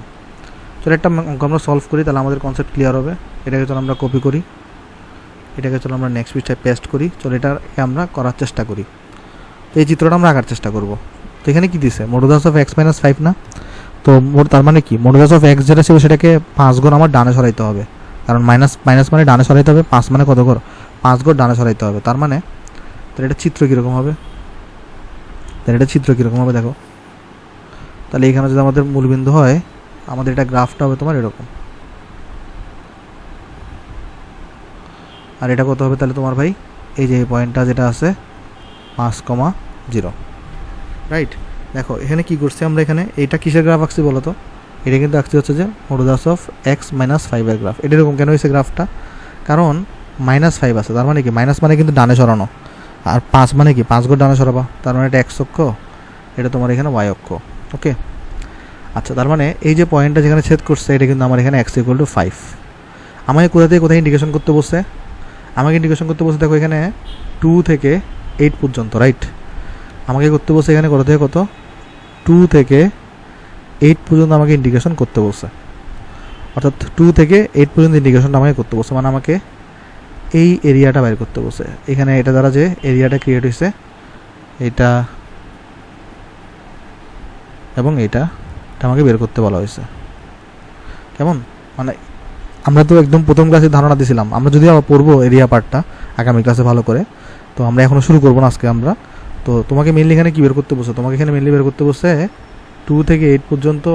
চলো একটা অঙ্ক আমরা সলভ করি, তাহলে আমাদের কনসেপ্ট ক্লিয়ার হবে। এটাকে চলো আমরা কপি করি, এটাকে চলো আমরা নেক্সট পৃষ্ঠায় পেস্ট করি। চলো এটাকে আমরা করার চেষ্টা করি। তো এই চিত্রটা আমরা আঁকার চেষ্টা করব। তো এখানে কি দিছে, মডুলাস অফ x - 5 না? তো তার মানে কি, মডুলাস অফ x যেটা ছিল সেটাকে 5 গুণ আমার ডানে সরাইতে হবে, কারণ মাইনাস মানে ডানে সরাইতে হবে, 5 মানে কত ঘর, 5 ঘর ডানে সরাইতে হবে। তার মানে তাহলে এটা চিত্র কীরকম হবে, দেখো। তাহলে এখানে যদি আমাদের মূলবিন্দু হয়, আমাদের এটা গ্রাফটা হবে তোমার এরকম, আর এটা কত হবে তাহলে তোমার ভাই, এই যে পয়েন্টটা যেটা আছে 5,0, রাইট। দেখো এখানে কি করছি আমরা, এখানে এইটা কিসের গ্রাফ আঁকছি বলো তো? এটা কিন্তু আঁকছি হচ্ছে যে মডুলাস অফ x - 5 এর গ্রাফ। এটা এরকম কেন হয়েছে গ্রাফটা? কারণ -5 আছে, তার মানে কি মাইনাস মানে কিন্তু ডানে সরানো, আর 5 মানে কি 5 ঘর ডানে সরাবা, তার মানে এটা x অক্ষ, এটা তোমার এখানে y অক্ষ। ওকে, আচ্ছা, তার মানে এই যে পয়েন্টটা যেখানে ছেদ করছে এটা কিন্তু আমার এখানে x = 5। আমাকে কোথা থেকে কোথায় ইন্ডিকেশন করতে বসছে? আমাকে ইন্ডিকেশন করতে বসে দেখো এখানে 2 থেকে 8 পর্যন্ত, রাইট। আমাকে করতে বসে এখানে কত থেকে কত, 2 থেকে 8 পর্যন্ত আমাকে ইন্ডিকেশন করতে বসে। অর্থাৎ 2 থেকে 8 পর্যন্ত ইন্ডিকেশনটা আমাকে করতে বসে, মানে আমাকে এই এরিয়াটা বাইর করতে বসে। এখানে এটা দ্বারা যে এরিয়াটা ক্রিয়েট হয়েছে, এটা এবং এটা এটা আমাকে বের করতে বলা হয়েছে। কেমন, মানে আমরা তো একদম প্রথম ক্লাসে ধারণা দিয়েছিলাম, আমরা যদি আবার পড়বো এরিয়া পার্টটা আগামী ক্লাসে ভালো করে, তো আমরা এখনও শুরু করবো না আজকে আমরা। তো তোমাকে মেনলি এখানে কী বের করতে বসে, তোমাকে এখানে মেনলি বের করতে বসে 2 থেকে 8 পর্যন্ত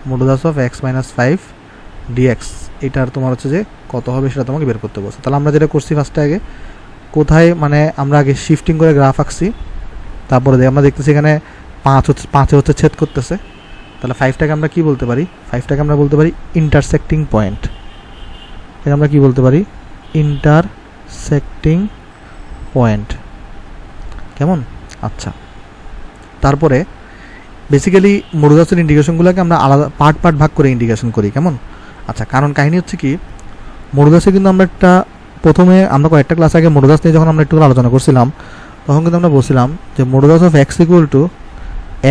মডুলাস অফ x - 5 dx, এটার তোমার হচ্ছে যে কত হবে সেটা তোমাকে বের করতে বসে। তাহলে আমরা যেটা করছি ফার্স্টে আগে কোথায়, মানে আমরা আগে শিফটিং করে গ্রাফ আঁকছি, তারপরে আমরা দেখতেছি এখানে 5 হচ্ছে ছেদ করতেছে। তাহলে 5টাকে আমরা কী বলতে পারি, 5টাকে আমরা বলতে পারি ইন্টারসেক্টিং পয়েন্ট। এটাকে আমরা কী বলতে পারি, ইন্টারসেক্টিং পয়েন্ট। কেমন, আচ্ছা। তারপরে বেসিক্যালি মডুলাসের ইন্ডিকেশনগুলোকে আমরা আলাদা পার্ট ভাগ করে ইন্ডিকেশন করি। কেমন, আচ্ছা। কারণ কাহিনী হচ্ছে কি, মডুলাসে কিন্তু আমরা প্রথমে আমরা কয়েকটা ক্লাস আগে মডুলাস নিয়ে যখন আমরা একটু আলোচনা করছিলাম, তখন কিন্তু আমরা বলছিলাম যে মডুলাস অফ x =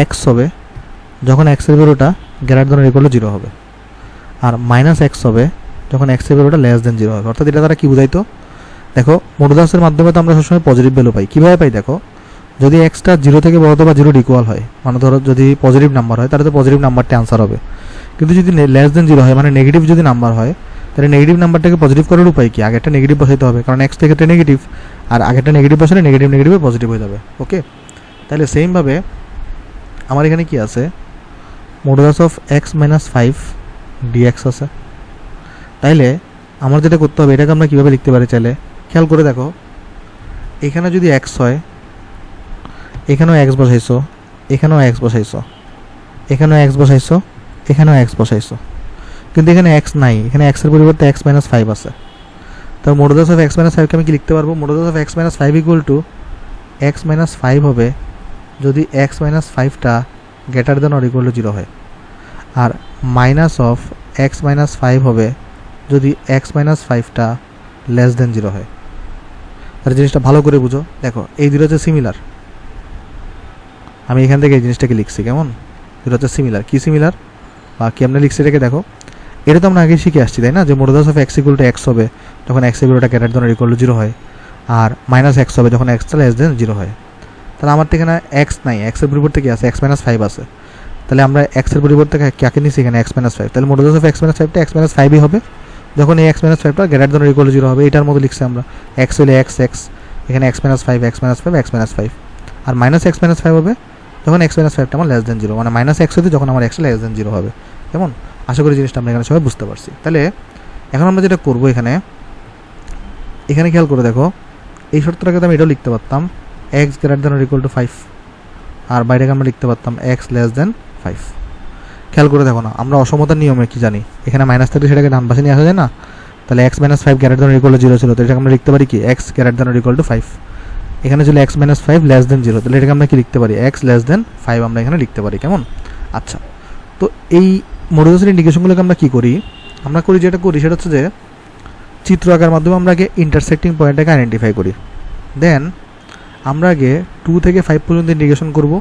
x হবে যখন x এর ভ্যালুটা >= 0 হবে, আর -x হবে যখন x এর ভ্যালুটা <0 হবে। অর্থাৎ এটা দ্বারা কী বোঝাইতো, দেখো মডুলাসের মাধ্যমে তো আমরা সবসময় পজিটিভ ভ্যালু পাই। কীভাবে পাই দেখো, যদি এক্সটা 0 থেকে বড় বা 0 ইকুয়াল হয়, মানে ধরো যদি পজিটিভ নাম্বার হয় তাহলে তো পজিটিভ নাম্বারটা অ্যান্সার হবে। কিন্তু যদি <0 হয়, মানে নেগেটিভ যদি নাম্বার হয়, তাহলে নেগেটিভ নাম্বারটাকে পজিটিভ করার উপায় কি, আগেরটা নেগেটিভ বসাইতে হবে, কারণ এক্স থেকে নেগেটিভ, আর আগেরটা নেগেটিভ বসালে নেগেটিভে পজিটিভ হয়ে যাবে। ওকে, তাহলে সেমভাবে আমার এখানে কি আছে, মডুলাস অফ x - 5 dx আছে। তাইলে আমার যেটা করতে হবে, এটাকে আমরা কীভাবে লিখতে পারি চাইলে খেয়াল করে দেখো, এখানে যদি x হয়, এখানেও x বসাইছো, এখানেও x বসাইছো, এখানেও x বসাইছো, এখানেও x বসাইছো, কিন্তু এখানে x নাই, এখানে x এর পরিবর্তে x - 5 আছে। তো মডুলাস অফ x - 5কে আমি কি লিখতে পারবো, মডুলাস অফ x - 5 = x - 5 হবে যদি x - 5টা > 0 হয়, আর মাইনাস অফ x - 5 হবে যদি x - 5টা <0 হয়। আর জিনিসটা ভালো করে বুঝো, দেখো এই দুটো হচ্ছে সিমিলার। আমি এখান থেকে এই জিনিসটাকে লিখছি, কেমন, এটা হচ্ছে সিমিলার। কি সিমিলার বা কি আমরা লিখছি এটাকে দেখো, এটা তো আমরা আগে শিখে আসছি তাই না, যে মডুলাস অফ x = x হবে যখন x এর ভ্যালুটা > 0 হয়, আর -x হবে যখন x টা <0 হয়। তাহলে আমার তো এখানে x নাই, x এর পরিবর্তে কি আছে, x - 5 আছে। তাহলে আমরা x এর পরিবর্তে কাকে নিছি এখানে, x - 5। তাহলে মডুলাস অফ x - 5টা x - 5ই হবে যখন এই x - 5টা > 0 হবে। এটার মতো লিখছি আমরা, x হলে x, এখানে x - 5, x - 5, x - 5, আর -x - 5 হবে যখন x - 5টা আমার <0, মানে -x হতে যখন আমার x <0 হবে। কেমন, আশা করি জিনিসটা আমরা এখানে সবাই বুঝতে পারছি। তাহলে এখন আমরা যেটা করবো, এখানে খেয়াল করে দেখো, এই শর্তটাকে তো আমি এটাও লিখতে পারতাম x > 5, আর বাইরেকে আমরা লিখতে পারতাম x < 5। খেয়াল করে দেখো না, আমরা অসমতার নিয়মে কি জানি, এখানে মাইনাস থাকলে সেটাকে ডান পাশে নিয়ে আসা যায় না। তাহলে x - 5 > 0 ছিল, তো এটাকে আমরা লিখতে পারি কি, x > 5। এখানে ছিল x - 5 <0, তাহলে এটাকে আমরা কি লিখতে পারি, x < 5 আমরা এখানে লিখতে পারি। কেমন, আচ্ছা। তো এই মডুলাসের ইন্ডিকেশনগুলোকে আমরা কী করি, আমরা করি যেটা করি সেটা হচ্ছে যে চিত্র আঁকার মাধ্যমে আমরা আগে ইন্টারসেক্টিং পয়েন্টটাকে আইডেন্টিফাই করি, দেন আমরা আগে 2 থেকে 5 পর্যন্ত ইন্ডিকেশন করব,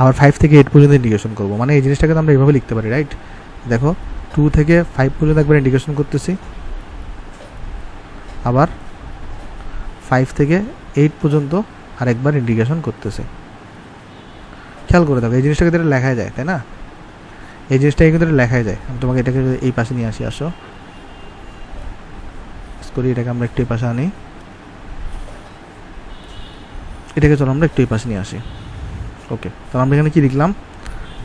আবার 5 থেকে 8 পর্যন্ত ইন্ডিকেশন করব। মানে এই জিনিসটাকে আমরা এইভাবে লিখতে পারি, রাইট। দেখো 2 থেকে 5 পর্যন্ত একবার ইন্ডিকেশন করতেছি, আবার 5 থেকে 8 পর্যন্ত আরেকবার ইন্ডিকেশন করতেছি। খেয়াল করে দেখো, এই জিনিসটাকে তো লেখাই যায় তাই না, এই জিনিসটাকে কিন্তু লেখাই যায়। আমি তোমাকে এটাকে এই পাশে নিয়ে আসো করি, এটাকে আমরা একটু এই পাশে আনি, এটাকে চলো আমরা একটু এই পাশে নিয়ে আসি। ওকে, তাহলে আমরা এখানে কি লিখলাম,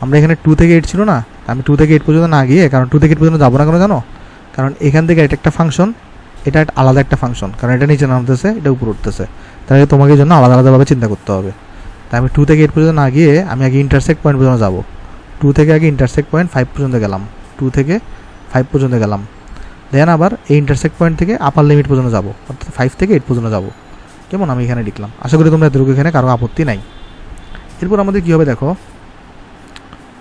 আমরা এখানে 2 থেকে 8 ছিল না, আমি 2 থেকে 8 পর্যন্ত না গিয়ে, কারণ 2 থেকে 8 পর্যন্ত যাবো না কেন জানো, কারণ এখান থেকে এটা একটা ফাংশন, এটা একটা আলাদা একটা ফাংশন, কারণ এটা নিচে নামতেছে, এটা উপরে উঠতেছে, তাহলে তোমাকে জন্য আলাদা আলাদাভাবে চিন্তা করতে হবে। তাই আমি 2 থেকে 8 পর্যন্ত না গিয়ে আমি আগে ইন্টারসেক্ট পয়েন্ট পর্যন্ত যাবো। 2 থেকে আগে ইন্টারসেক্ট পয়েন্ট 5 পর্যন্ত গেলাম, 2 থেকে 5 পর্যন্ত গেলাম, দেন আবার এই ইন্টারসেক্ট পয়েন্ট থেকে আপার লিমিট পর্যন্ত যাবো, অর্থাৎ 5 থেকে 8 পর্যন্ত যাবো। কেমন, আমি এখানে লিখলাম, আশা করি তোমরা এতটুকু এখানে কারো আপত্তি নাই। এরপর আমাদের কী হবে দেখো,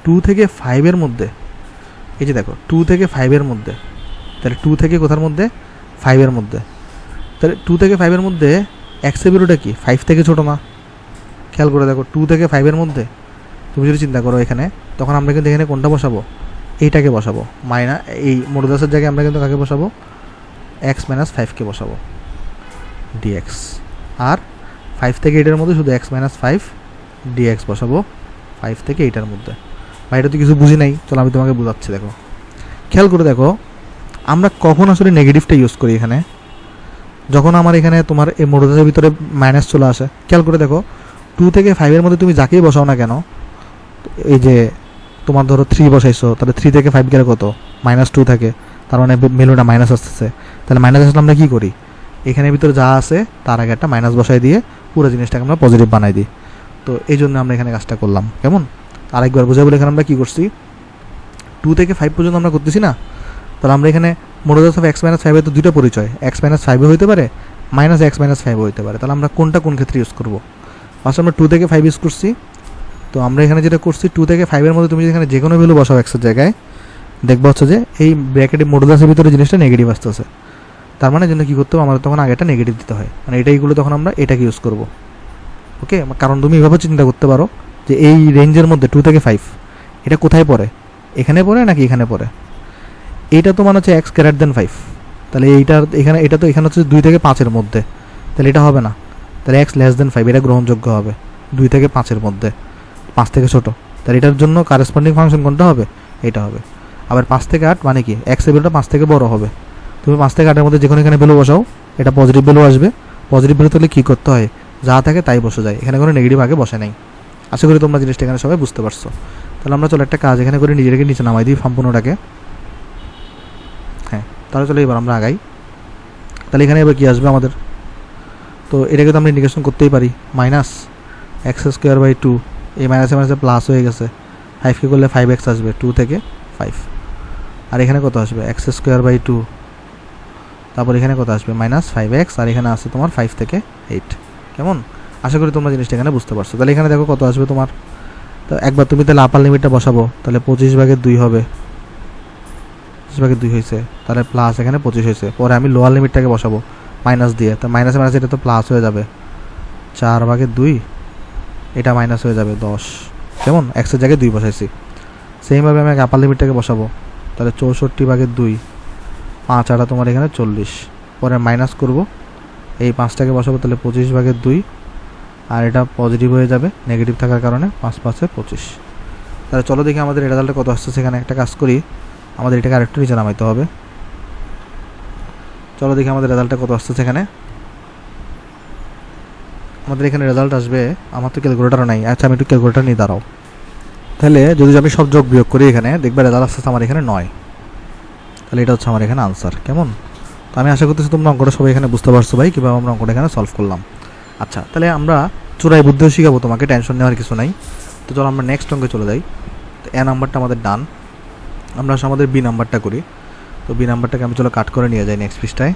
2 থেকে 5 এর মধ্যে, এই যে দেখো 2 থেকে 5 এর মধ্যে, তাহলে 2 থেকে কোথার মধ্যে, 5 এর মধ্যে, তাহলে 2 থেকে 5 এর মধ্যে x এর ভ্যালুটা কি 5 থেকে ছোটো না। খেয়াল করে দেখো 2 থেকে 5 এর মধ্যে তুমি যদি চিন্তা করো এখানে, তখন আমরা কিন্তু এখানে কোনটা বসাবো, এইটাকে বসাবো, এই মডুলাসের জায়গায় আমরা কিন্তু কাকে বসাবো, x - 5কে বসাবো dx, আর 5 থেকে 8 এর মধ্যে শুধু x - 5 dx বসাবো 5 থেকে 8 এর মধ্যে। বা এটা তো কিছু বুঝি নাই, চলো আমি তোমাকে বোঝাচ্ছি। দেখো খেয়াল করে দেখো, আমরা কখন আসলে নেগেটিভটা ইউজ করি এখানে, যখন আমার এখানে তোমার এই মডুলাসের ভিতরে মাইনাস চলে আসে। খেয়াল করে দেখো 2 থেকে 5 মধ্যে তুমি যাকেই বসাও না কেন, এই যে তোমার ধরো 3 বসাইছো, তাহলে 3 থেকে 5 গেলে কত, -2 থাকে, তার মানে ভ্যালুটা মাইনাস আসতেছে। তাহলে মাইনাস আসলে আমরা কী করি, এখানের ভিতরে যা আছে তার আগে একটা মাইনাস বসাই দিয়ে পুরো জিনিসটাকে আমরা পজিটিভ বানাই দিই। তো এই জন্য আমরা এখানে কাজটা করলাম। কেমন, আরেকবার বোঝা বলে এখানে আমরা কী করছি, 2 থেকে 5 পর্যন্ত আমরা করতেছি না, তাহলে আমরা এখানে মডুলাস অফ x - 5 তো দুটো পরিচয়, x - 5 হইতে পারে, -x - 5 হইতে পারে। তাহলে আমরা কোনটা কোন ক্ষেত্রে ইউজ করবো, ফার্স্ট আমরা 2 থেকে 5 ইউজ করছি। তো আমরা এখানে যেটা করছি 2 থেকে 5 মধ্যে তুমি এখানে যে কোনো ভ্যালু বসাও x এর জায়গায়, দেখবা হচ্ছে যে এই ব্র্যাকেটে মডুলাসের ভিতরে জিনিসটা নেগেটিভ আসতেছে। তার মানে জন্য কী করতে হবে, আমাদের তখন আগেটা নেগেটিভ দিতে হয়, মানে এইগুলো তখন আমরা এটাকে ইউজ করবো। ওকে, কারণ তুমি এভাবে চিন্তা করতে পারো যে এই রেঞ্জের মধ্যে 2 থেকে 5 এটা কোথায় পড়ে, এখানে পড়ে নাকি এখানে পড়ে। এইটা তো মানে হচ্ছে x > 5, তাহলে এইটার এখানে এটা তো এখানে হচ্ছে 2 থেকে 5 মধ্যে, তাহলে এটা হবে না। তাহলে x < 5 এটা গ্রহণযোগ্য হবে 2 থেকে 5 মধ্যে, 5 থেকে ছোটো। তাহলে এটার জন্য কারেসপন্ডিং ফাংশন কোনটা হবে, এটা হবে। আবার 5 থেকে 8 মানে কি, x এর ভ্যালুটা 5 থেকে বড় হবে। তুমি 5 থেকে 8 মধ্যে যেখানে এখানে ভ্যালু বসাও, এটা পজিটিভ ভ্যালু আসবে। পজিটিভ ভ্যালু তাহলে কী করতে হয়, যা থাকে তাই বসে যায়, এখানে কোনো নেগেটিভ আগে বসে নাই। আশা করি তোমরা জিনিসটা এখানে সবাই বুঝতে পারছো। তাহলে আমরা চলো একটা কাজ এখানে করে নিজেকে নিচে নামাই দিই সম্পূর্ণটাকে। হ্যাঁ, তাহলে চলো এবার আমরা আগাই। তাহলে এখানে এবার কী আসবে আমাদের, তো এটাকে তো আমরা ইন্ডিকেশন করতেই পারি, -x²/2, এই মাইনাসে মাইনাসে প্লাস হয়ে গেছে, 5কে করলে 5x আসবে 2 থেকে 5, আর এখানে কত আসবে x²/2, তারপর এখানে কত আসবে -5x, আর এখানে আসছে তোমার 5 থেকে 8। কেমন, আশা করি তোমরা জিনিসটা এখানে বুঝতে পারছো। তাহলে এখানে দেখো কত আসবে তোমার, তো একবার তুমি তাহলে আপার লিমিটটা বসাবো, তাহলে 25/2 হবে, 25/2 হয়েছে, তাহলে প্লাস এখানে 25 হয়েছে। পরে আমি লোয়ার লিমিটটাকে বসাবো মাইনাস দিয়ে, তো মাইনাসে মাইনাসে এটা তো প্লাস হয়ে যাবে, 4/2 এটা মাইনাস হয়ে যাবে 10। কেমন, এক্সের জায়গায় 2 বসাইছি। সেইমভাবে আমি আপার লিমিটটাকে বসাবো, তাহলে 64/2, 5 আটা তোমার এখানে 40, পরে মাইনাস করব, এই 5টাকে বসাবো, তাহলে 25/2, আর এটা পজিটিভ হয়ে যাবে নেগেটিভ থাকার কারণে, 5 × 5 = 25। তাহলে চলো দেখি আমাদের রেজাল্টটা কত আসছে। সেখানে একটা কাজ করি, আমাদের এটাকে আরেকটু নিচে নামাইতে হবে। চলো দেখি আমাদের রেজাল্টটা কত আসছে। সেখানে আমাদের এখানে রেজাল্ট আসবে, আমার তো ক্যালকুলেটারও নাই। আচ্ছা, আমি একটু ক্যালকুলেটার নিয়ে দাঁড়াও। তাহলে যদি আমি সব যোগ বিয়োগ করি এখানে দেখবে রেজাল্ট আসছে আমার এখানে 9। তাহলে এটা হচ্ছে আমার এখানে আনসার। কেমন, তো আমি আশা করতেছি তোমরা অঙ্কটা সবাই এখানে বুঝতে পারছো ভাই, কীভাবে আমরা অঙ্কটা এখানে সলভ করলাম। আচ্ছা, তাহলে আমরা চোরাই বুদ্ধিও শিখাবো তোমাকে, টেনশন নেওয়ার কিছু নাই। তো চলো আমরা নেক্সট অঙ্কে চলে যাই। তো এ নাম্বারটা আমাদের ডান, আমরা আমাদের বি নাম্বারটা করি। তো বি নাম্বারটাকে আমি চলো কাট করে নিয়ে যাই নেক্সট পৃষ্ঠায়।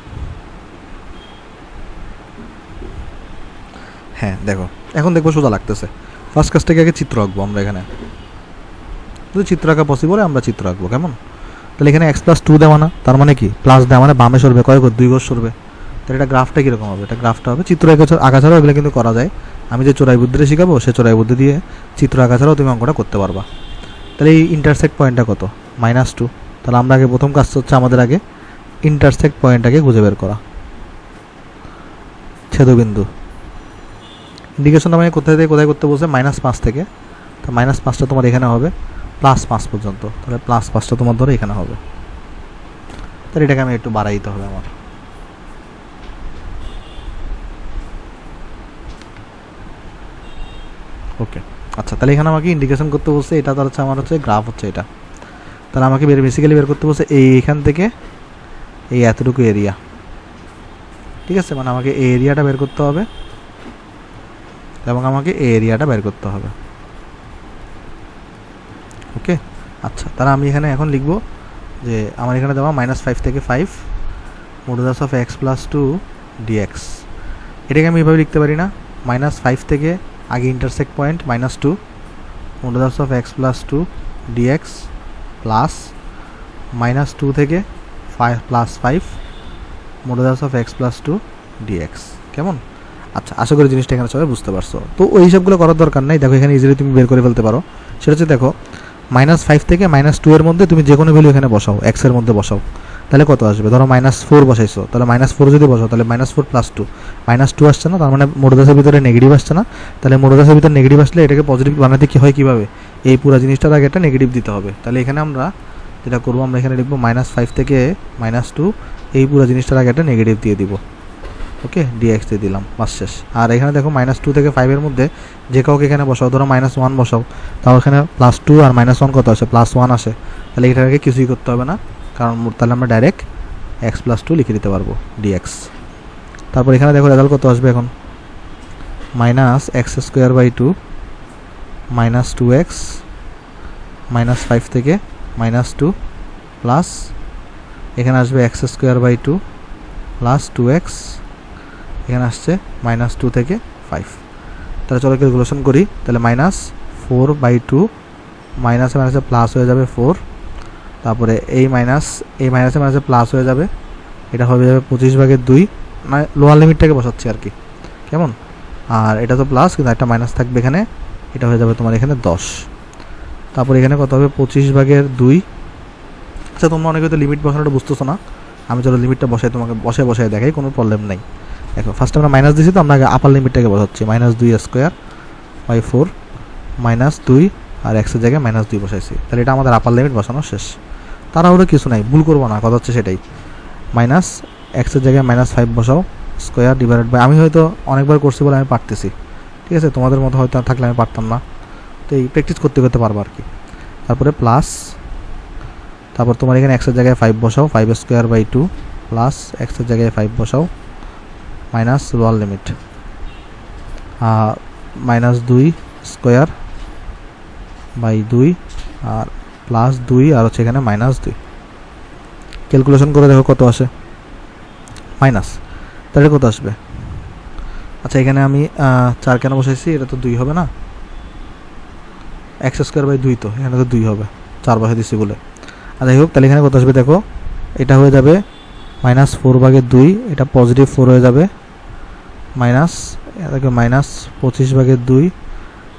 হ্যাঁ দেখো, এখন দেখবো সোজা লাগতেছে। ফার্স্ট কাজটাকে আগে চিত্র আঁকবো আমরা এখানে, যদি চিত্র আঁকা পসিবল হয় আমরা চিত্র আঁকবো। কেমন, তাহলে এখানে x+2 দেওয়া না, তার মানে কি প্লাস দেওয়া মানে বামে সরবে কয় ঘর, 2 ঘর সরবে। তাহলে এটা গ্রাফটা কীরকম হবে, এটা গ্রাফটা হবে চিত্র আঁকা ছাড়াও এগুলো কিন্তু করা যায়। আমি যে চোরাই বুদ্ধিটা শেখাবো সে চোরাই বুদ্ধি দিয়ে চিত্র আঁকা ছাড়াও তুমি অঙ্কটা করতে পারবা। তাহলে এই ইন্টারসেক্ট পয়েন্টটা কত, -2। তাহলে আমরা আগে প্রথম কাজ হচ্ছে আমাদের আগে ইন্টারসেক্ট পয়েন্টটাকে খুঁজে বের করা, ছেদবিন্দু। ইন্ডিকেশনটা মানে কোথায় থেকে কোথায় করতে বলছে, -5 থেকে। তো -5টা তোমার এখানে হবে, +5 পর্যন্ত। তাহলে +5টা তোমার ধরো এখানে হবে। তাহলে এটাকে আমি একটু বাড়াই দিতে হবে আমার। ওকে, আচ্ছা, তাহলে এখানে আমাকে ইন্ডিকেশন করতে বলছে, এটা তো হচ্ছে আমার হচ্ছে গ্রাফ হচ্ছে এটা। তাহলে আমাকে বেসিক্যালি বের করতে বলছে এইখান থেকে এই এতটুকু এরিয়া। ঠিক আছে, মানে আমাকে এই এরিয়াটা বের করতে হবে এবং আমাকে এই এরিয়াটা বের করতে হবে। ওকে, আচ্ছা, তাহলে আমি এখানে এখন লিখব যে আমার এখানে দেওয়া -5 থেকে 5 মডুলাস অফ x+2 dx। এটাকে আমি এভাবে লিখতে পারি না, -5 থেকে আগে intersect point -2 modulus of x+2 dx plus -2 থেকে 5 + 5 মডুলাস অফ x+2 dx। কেমন, আচ্ছা, আশা করি জিনিসটা এখানে সবাই বুঝতে পারছো। তো ওই হিসাবগুলো করার দরকার নাই, দেখো এখানে ইজিলি তুমি বের করে ফেলতে পারো। সেটা হচ্ছে দেখো -5 থেকে -2 এর মধ্যে তুমি যে কোনো ভ্যালু এখানে বসাও, x এর মধ্যে বসাও, তাহলে কত আসবে। ধরো -4 বসাইছো, তাহলে -4 যদি বসাও তাহলে -4 + 2 -2 আসছে না, তার মানে মডুলাসের ভিতরে নেগেটিভ আসছে না। তাহলে মডুলাসের ভিতরে নেগেটিভ আসলে এটাকে পজিটিভ বানাতে কি হয়, কীভাবে এই পুরো জিনিসটার আগে একটা নেগেটিভ দিতে হবে। তাহলে এখানে আমরা যেটা করবো, আমরা এখানে লিখবো -5 থেকে -2, এই পুরো জিনিসটার আগে একটা নেগেটিভ দিয়ে দিব। ওকে, ডিএক্স দিয়ে দিলাম, বাস শেষ। আর এখানে দেখো -2 থেকে 5 এর মধ্যে যে কাউকে এখানে বসাও, ধরো -1 বসাও, তাও এখানে +2 আর -1 কত আসে, +1 আসে। তাহলে এটার আগে কিছুই করতে হবে না, কারণ তাহলে আমরা ডাইরেক্ট x+2 লিখে দিতে পারবো, ডিএক্স। তারপর এখানে দেখো রেজাল্ট কত আসবে এখন, -x²/2 -2x -5 থেকে -2 প্লাস এখানে আসবে x²/2 প্লাস 2x, এখানে আসছে -2 থেকে 5। তাহলে চলো ক্যালকুলেশন করি। তাহলে -4/2 মাইনাসে মাইনাসে প্লাস হয়ে যাবে 4, তারপরে এই মাইনাসে মাইনাসে প্লাস হয়ে যাবে, এটা হয়ে যাবে 25/2, মানে লোয়ার লিমিটটাকে বসাচ্ছি আর কি, কেমন। আর এটা তো প্লাস, কিন্তু একটা মাইনাস থাকবে এখানে, এটা হয়ে যাবে তোমার এখানে 10। তারপর এখানে কত হবে, 25/2। আচ্ছা, তোমরা অনেকে তো লিমিট বসানোটা বুঝতেছো না, আমি চলো লিমিটটা তোমাকে বসায় দেখাই, কোনো প্রবলেম নাই। দেখো ফার্স্ট আমরা মাইনাস দিয়েছি, তো আমরা আগে আপার লিমিটটাকে বসাচ্ছি, -2²/4 -2 আর এক্সের জায়গায় -2 বসাইছি। তাহলে এটা আমাদের আপার লিমিট বসানো শেষ। তাড়াহুড়ো কিছু নাই, ভুল করবো না, কথা হচ্ছে সেটাই। এক্সের জায়গায় -5 বসাও, স্কোয়ার ডিভাইডেড বাই, আমি হয়তো অনেকবার করছি বলে আমি পারতেছি, ঠিক আছে, তোমাদের মতো হয়তো থাকলে আমি পারতাম না, তো এই প্র্যাকটিস করতে করতে পারবো আর কি। তারপরে প্লাস, তারপর তোমার এখানে এক্সের জায়গায় 5 বসাও, 5²/2 প্লাস এক্সের জায়গায় 5 বসাও, মাইনাস লোয়ার লিমিট -2²/2 আর প্লাস 2 আর হচ্ছে এখানে -2। ক্যালকুলেশন করে দেখো কত আসে, মাইনাস, তাহলে কত আসবে। আচ্ছা, এখানে আমি 4 কেন বসাইছি, এটা তো 2 হবে না, x²/2 তো এখানে তো 2 হবে, 4 বসাই দিচ্ছি বলে। আর যাই হোক, তাহলে এখানে কত আসবে দেখো, এটা হয়ে যাবে -4/2, এটা +4 হয়ে যাবে, মাইনাস দেখো -25/2,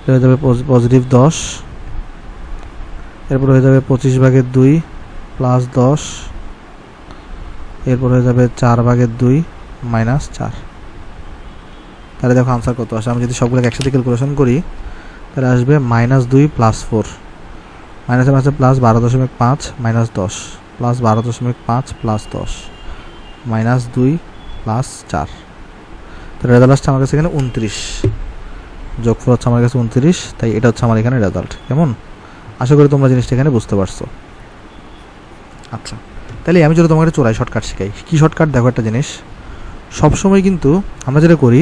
হয়ে যাবে +10, এরপর হয়ে যাবে 25/2 প্লাস 10, এরপর হয়ে যাবে 4/2 -4। তাহলে দেখো আনসার কত আসে, আমি যদি সবগুলোকে একসাথে ক্যালকুলেশন করি তাহলে আসবে -2 প্লাস 4, মাইনাসে মাইনাসে প্লাস 12.5 -10 প্লাস 12.5 প্লাস 10 -2 প্লাস 4। তো রেজাল্ট আসছে আমার কাছে এখানে 29, যোগফল হচ্ছে আমার কাছে 29, তাই এটা হচ্ছে আমার এখানে রেজাল্ট। কেমন, আশা করি তোমরা জিনিসটা এখানে বুঝতে পারছো। আচ্ছা, তাহলে আমি যদি তোমাকে চোরাই শর্টকাট শেখাই, কী শর্টকাট দেখো, একটা জিনিস সবসময় কিন্তু আমরা যেটা করি,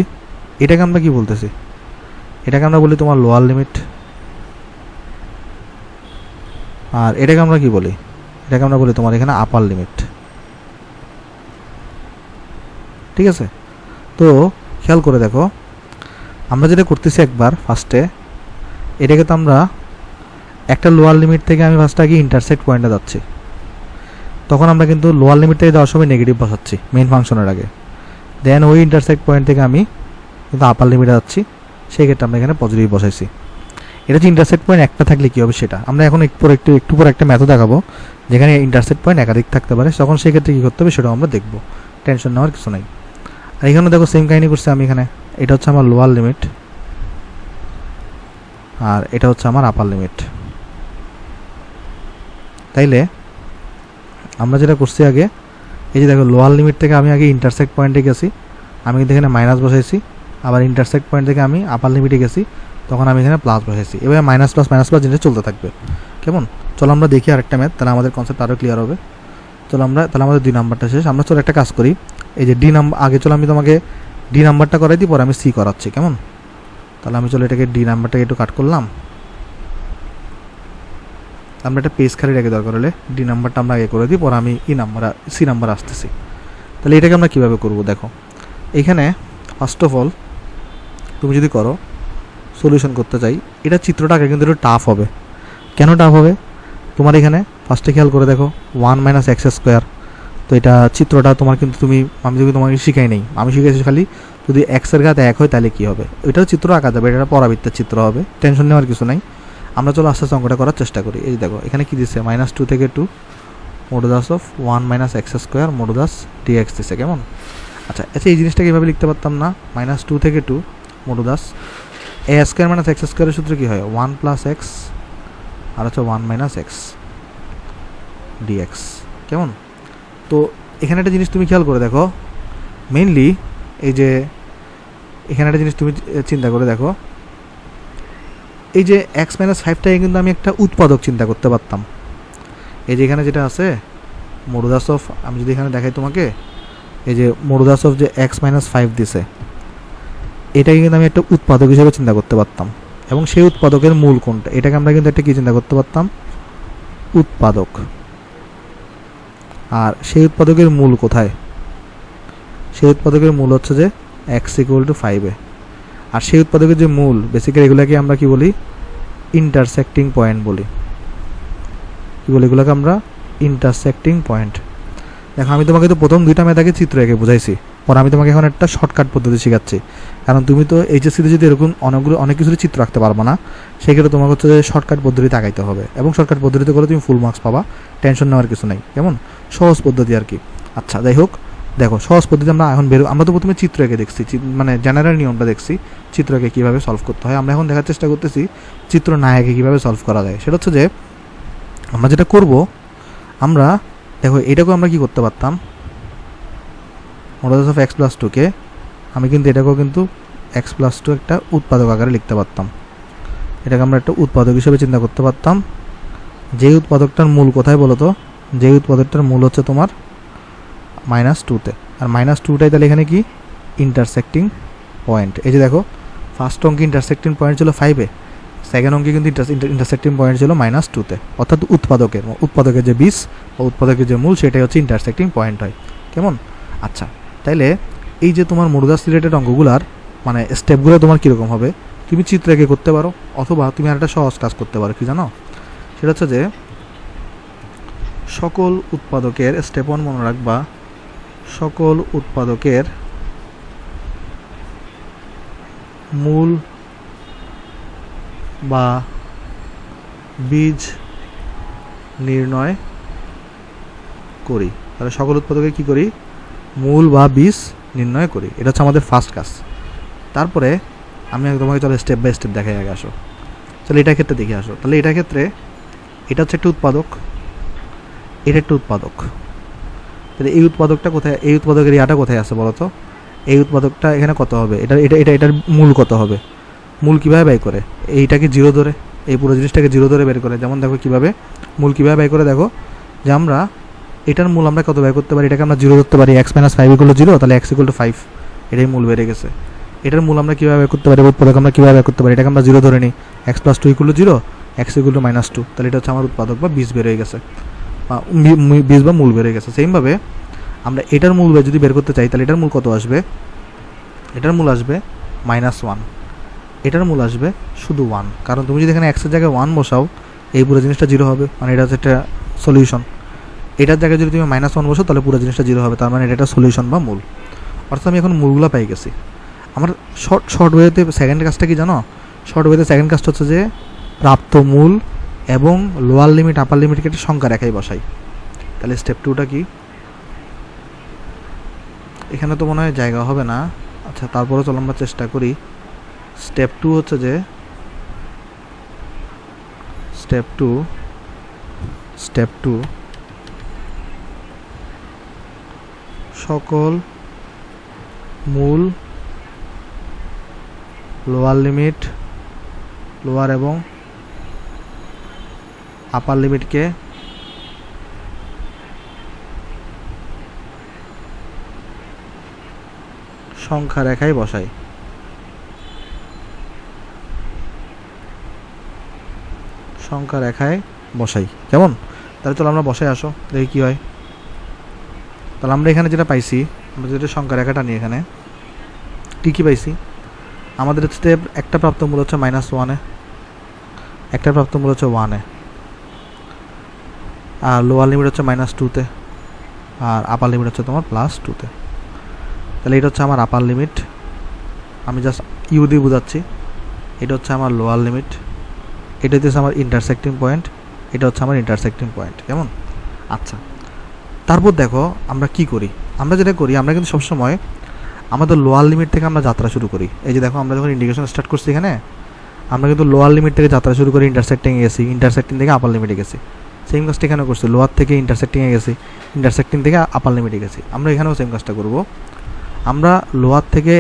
এটাকে আমরা কি বলতেছি, এটাকে আমরা বলি তোমার লোয়ার লিমিট, আর এটাকে আমরা কি বলি, এটাকে আমরা বলি তোমার এখানে আপার লিমিট, ঠিক আছে। তো খেয়াল করে দেখো, আমরা যেটা করতেছি একবার ফার্স্টে, এটাকে তো আমরা একটা লোয়ার লিমিট থেকে আমি ফার্স্টে আগে ইন্টারসেক্ট পয়েন্টে যাচ্ছি, তখন আমরা কিন্তু লোয়ার লিমিট থেকে যাওয়ার সময় নেগেটিভ বসাচ্ছি মেইন ফাংশনের আগে, দেন ওই ইন্টারসেক্ট পয়েন্ট থেকে আমি কিন্তু আপার লিমিটে যাচ্ছি, সেই ক্ষেত্রে আমরা এখানে পজিটিভ বসাইছি। এটা হচ্ছে ইন্টারসেক্ট পয়েন্ট একটা থাকলে কী হবে সেটা আমরা এখন একটু পর একটা মেথড দেখাবো, যেখানে ইন্টারসেক্ট পয়েন্ট একাধিক থাকতে পারে, তখন সেই ক্ষেত্রে কী করতে হবে সেটাও আমরা দেখবো, টেনশন নেওয়ার কিছু নাই। আর এখানে দেখো সেম কাহিনী করছি আমি, এখানে এটা হচ্ছে আমার লোয়ার লিমিট আর এটা হচ্ছে আমার আপার লিমিট। তাইলে আমরা যেটা করছি আগে, এই যে দেখো লোয়ার লিমিট থেকে আমি আগে ইন্টারসেক্ট পয়েন্টে গেছি, আমি কিন্তু এখানে মাইনাস বসাইছি, আবার ইন্টারসেক্ট পয়েন্ট থেকে আমি আপার লিমিটে গেছি, তখন আমি এখানে প্লাস বসাইছি। এবার মাইনাস প্লাস জিনিস চলতে থাকবে। কেমন, চলো আমরা দেখি আরেকটা ম্যাথ, তাহলে আমাদের কনসেপ্ট আরও ক্লিয়ার হবে। চলো তাহলে আমাদের 2 নাম্বারটা শেষ, আমরা চলো একটা কাজ করি, এই যে ডি নাম্বার আগে, চলো আমি তোমাকে ডি নাম্বারটা করাই দিই, পরে আমি সি করাচ্ছি, কেমন। তাহলে আমি চলো এটাকে ডি নাম্বারটাকে একটু কাট করলাম, আমরা একটা পেজ খালি রেখে দরকার হলে ডি নাম্বারটা আমরা আগে করে দিই, পরে আমি সি নাম্বার আসতেছি। তাহলে এটাকে আমরা কীভাবে করবো দেখো, এইখানে ফার্স্ট অফ অল তুমি যদি করো সলিউশন করতে চাই, এটা চিত্রটা আগে কিন্তু একটু টাফ হবে। কেন টাফ হবে, তোমার এখানে ফার্স্টে খেয়াল করে দেখো 1 - x², তো এটা চিত্রটা তোমার কিন্তু আমি যদি তোমাকে শিখাই নেই, আমি শিখেছি খালি যদি এক্সের ঘাত 1 হয় তাহলে কী হবে, এটাও চিত্র আঁকা যাবে, এটা পরাবৃত্তের চিত্র হবে, টেনশন নেওয়ার কিছু নাই। আমরা চলো আস্তে আস্তে অঙ্কটা করার চেষ্টা করি। এই দেখো এখানে কী দিচ্ছে, -2 থেকে 2 modulus of 1 - x² modulus dx দিচ্ছে, কেমন। আচ্ছা, এই জিনিসটা কীভাবে লিখতে পারতাম না, -2 থেকে 2 মডুলাস a² - x² সূত্র কী হয়, 1 + x আর হচ্ছে 1 মাইনাস এক্স ডিএক্স। কেমন? তো এখানে একটা জিনিস তুমি খেয়াল করে দেখো, মেইনলি এই যে এখানে একটা জিনিস তুমি চিন্তা করে দেখো, এই যে এক্স মাইনাস ফাইভটাকে কিন্তু আমি একটা উৎপাদক চিন্তা করতে পারতাম। এই যে এখানে যেটা আছে মডুলাস অফ, আমি যদি এখানে দেখাই তোমাকে, এই যে মডুলাস অফ যে এক্স মাইনাস ফাইভ দিছে, এটাকে কিন্তু আমি একটা উৎপাদক হিসেবে চিন্তা করতে পারতাম। এবং সেই উৎপাদকের মূল কোনটা, এটাকে আমরা কিন্তু একটা কী চিন্তা করতে পারতাম, উৎপাদক। আর সেই উৎপাদকের মূল কোথায়? সেই উৎপাদকের মূল হচ্ছে যে এক্স ইকুয়াল টু 5-এ। আর সেই উৎপাদকের যে মূল, বেসিক্যালি এগুলোকে আমরা কি বলি, ইন্টারসেক্টিং পয়েন্ট বলি। কী বলি এগুলোকে আমরা? Intersecting point. দেখো আমি তোমাকে তো প্রথম দুইটা মেধাকে চিত্র এঁকে বুঝাইছি, পর আমি তোমাকে এখন একটা শর্টকাট পদ্ধতি শেখাচ্ছি। কারণ তুমি তো এইচএসসিতে যদি এরকম অনেক কিছুর চিত্র আঁকতে পারবো না, সেক্ষেত্রে তোমাকে হচ্ছে শর্টকাট পদ্ধতিতে আঁকাইতে হবে। এবং শর্টকাট পদ্ধতিতে করে তুমি ফুল মার্কস পাবা, টেনশন নেওয়ার কিছু নেই। কেমন? সহজ পদ্ধতি আর কি। আচ্ছা যাই হোক, দেখো সহজ পদ্ধতি আমরা এখন আমরা তো প্রথমে চিত্র এঁকে দেখছি, মানে জেনারেল নিয়মটা দেখছি, চিত্র এঁকে কীভাবে সলভ করতে হয়। আমরা এখন দেখার চেষ্টা করতেছি চিত্র না এঁকে কীভাবে সলভ করা যায়। সেটা হচ্ছে যে আমরা যেটা করব, আমরা দেখো এটাকেও আমরা কি করতে পারতাম, মডুলাস অফ এক্স প্লাস টুকে আমি কিন্তু এটাকেও কিন্তু এক্স প্লাস টু একটা উৎপাদক আকারে লিখতে পারতাম। এটাকে আমরা একটা উৎপাদক হিসেবে চিন্তা করতে পারতাম। যেই উৎপাদকটার মূল কোথায় বলো তো? যেই উৎপাদকটার মূল হচ্ছে তোমার -2-তে। আর -2টাই তাহলে এখানে কি? Intersecting point. এই যে দেখো ফার্স্ট অঙ্কে ইন্টারসেক্টিং পয়েন্ট ছিল 5-এ, সেকেন্ড অঙ্কে কিন্তু ইন্টারসেক্টিং পয়েন্ট ছিল -2-তে। অর্থাৎ উৎপাদকের যে বীজ বা উৎপাদকের যে মূল, সেটাই হচ্ছে ইন্টারসেক্টিং পয়েন্ট হয়। কেমন? আচ্ছা, তাইলে এই যে তোমার মডুলাস রিলেটেড অঙ্কগুলার মানে স্টেপগুলো তোমার কীরকম হবে, তুমি চিত্র এঁকে করতে পারো, অথবা তুমি আর একটা সহজ কাজ করতে পারো। কি জানো? সেটা হচ্ছে যে সকল উৎপাদকের, স্টেপ 1 মনে রাখবা, সকল উৎপাদকের মূল বা বীজ নির্ণয় করি। তাহলে সকল উৎপাদকের কী করি? মূল বা বীজ নির্ণয় করি। এটা হচ্ছে আমাদের ফার্স্ট কাজ। তারপরে আমি তোমাকে চলো স্টেপ বাই স্টেপ দেখাই, আগে আসো। চলো এটার ক্ষেত্রে দেখে আসো। তাহলে এটার ক্ষেত্রে এটা হচ্ছে একটা উৎপাদক, এটা একটা উৎপাদক। তাহলে এই উৎপাদকটা কোথায়, এই উৎপাদকের ইয়াটা কোথায় আছে বলো তো? এই উৎপাদকটা এখানে কত হবে? এটার মূল কত হবে? মূল কীভাবে ব্যয় করে? এইটাকে 0 ধরে, এই পুরো জিনিসটাকে 0 ধরে বের করে। যেমন দেখো কীভাবে মূল কীভাবে ব্যয় করে, দেখো যে আমরা এটার মূল আমরা কত ব্যয় করতে পারি, এটাকে আমরা 0 ধরতে পারি। x - 5 = 0, তাহলে x = 5, এটাই মূল বেড়ে গেছে। এটার মূল আমরা কীভাবে ব্যয় করতে পারি, উৎপাদক আমরা কীভাবে ব্যয় করতে পারি, এটাকে আমরা 0 ধরে নিই, x + 2 = 0, x = -2, তাহলে এটা হচ্ছে আমার উৎপাদক বা বীজ বের হয়ে গেছে, বা বীজ বা মূল বের হয়ে গেছে। সেমভাবে আমরা এটার মূল যদি বের করতে চাই, তাহলে এটার মূল কত আসবে? এটার মূল আসবে -1, এটার মূল আসবে শুধু 1। কারণ তুমি যদি এখানে x-এর জায়গায় 1 বসাও, এই পুরো জিনিসটা 0 হবে, মানে এটা হচ্ছে একটা সলিউশন। এটার জায়গায় যদি তুমি -1 বসো, তাহলে পুরো জিনিসটা 0 হবে, তার মানে এটা একটা সলিউশন বা মূল। অর্থাৎ আমি এখন মূলগুলো পাই গেছি। আমার শর্ট ওয়েতে সেকেন্ড কাজটা কি জানো? শর্ট ওয়েতে সেকেন্ড কাজটা হচ্ছে যে প্রাপ্ত মূল এবং লোয়ার লিমিট আপার লিমিটকে একটা সংখ্যা রেখায় বসাই। তাহলে স্টেপ 2টা কি? এখানে তো মনে হয় জায়গা হবে না। আচ্ছা, তারপরে চলো আমরা চেষ্টা করি। স্টেপ 2 হচ্ছে যে স্টেপ টু সকল মূল লোয়ার লিমিট, লোয়ার এবং আপার লিমিটকে সংখ্যা রেখায় বসাই। সংখ্যা রেখায় বসাই। কেমন? তাহলে চলো আমরা বসাই, আসো দেখি কী হয়। তাহলে আমরা এখানে যেটা পাইছি, আমরা যেটা সংখ্যা রেখাটা নিই, এখানে কী পাইছি? আমাদের হচ্ছে একটা প্রাপ্ত মূল হচ্ছে -1-এ, একটা প্রাপ্ত মূল হচ্ছে 1-এ, আর লোয়ার লিমিট হচ্ছে -2-তে, আর আপার লিমিট হচ্ছে তোমার +2-তে। তাহলে এটা হচ্ছে আমার আপার লিমিট, আমি জাস্ট ইউ দিয়ে বোঝাচ্ছি। এটা হচ্ছে আমার লোয়ার লিমিট, এটা হচ্ছে আমার ইন্টারসেক্টিং পয়েন্ট, এটা হচ্ছে আমার ইন্টারসেক্টিং পয়েন্ট। কেমন? আচ্ছা, তারপর দেখো আমরা কি করি। আমরা যেটা করি, আমরা কিন্তু সবসময় আমাদের লোয়ার লিমিট থেকে আমরা যাত্রা শুরু করি। এই যে দেখো আমরা যখন ইন্ডিকেশন স্টার্ট করছি, এখানে আমরা কিন্তু লোয়ার লিমিট থেকে যাত্রা শুরু করে ইন্টারসেক্টিংয়ে গেছি, ইন্টারসেক্টিং থেকে আপার লিমিটে গেছি। সেম কাজটা এখানে করছি, লোয়ার থেকে ইন্টারসেক্টিংয়ে গেছি, ইন্টারসেক্টিং থেকে আপার লিমিটে গেছি। আমরা এখানেও সেম কাজটা করব। আমরা লোয়ার থেকে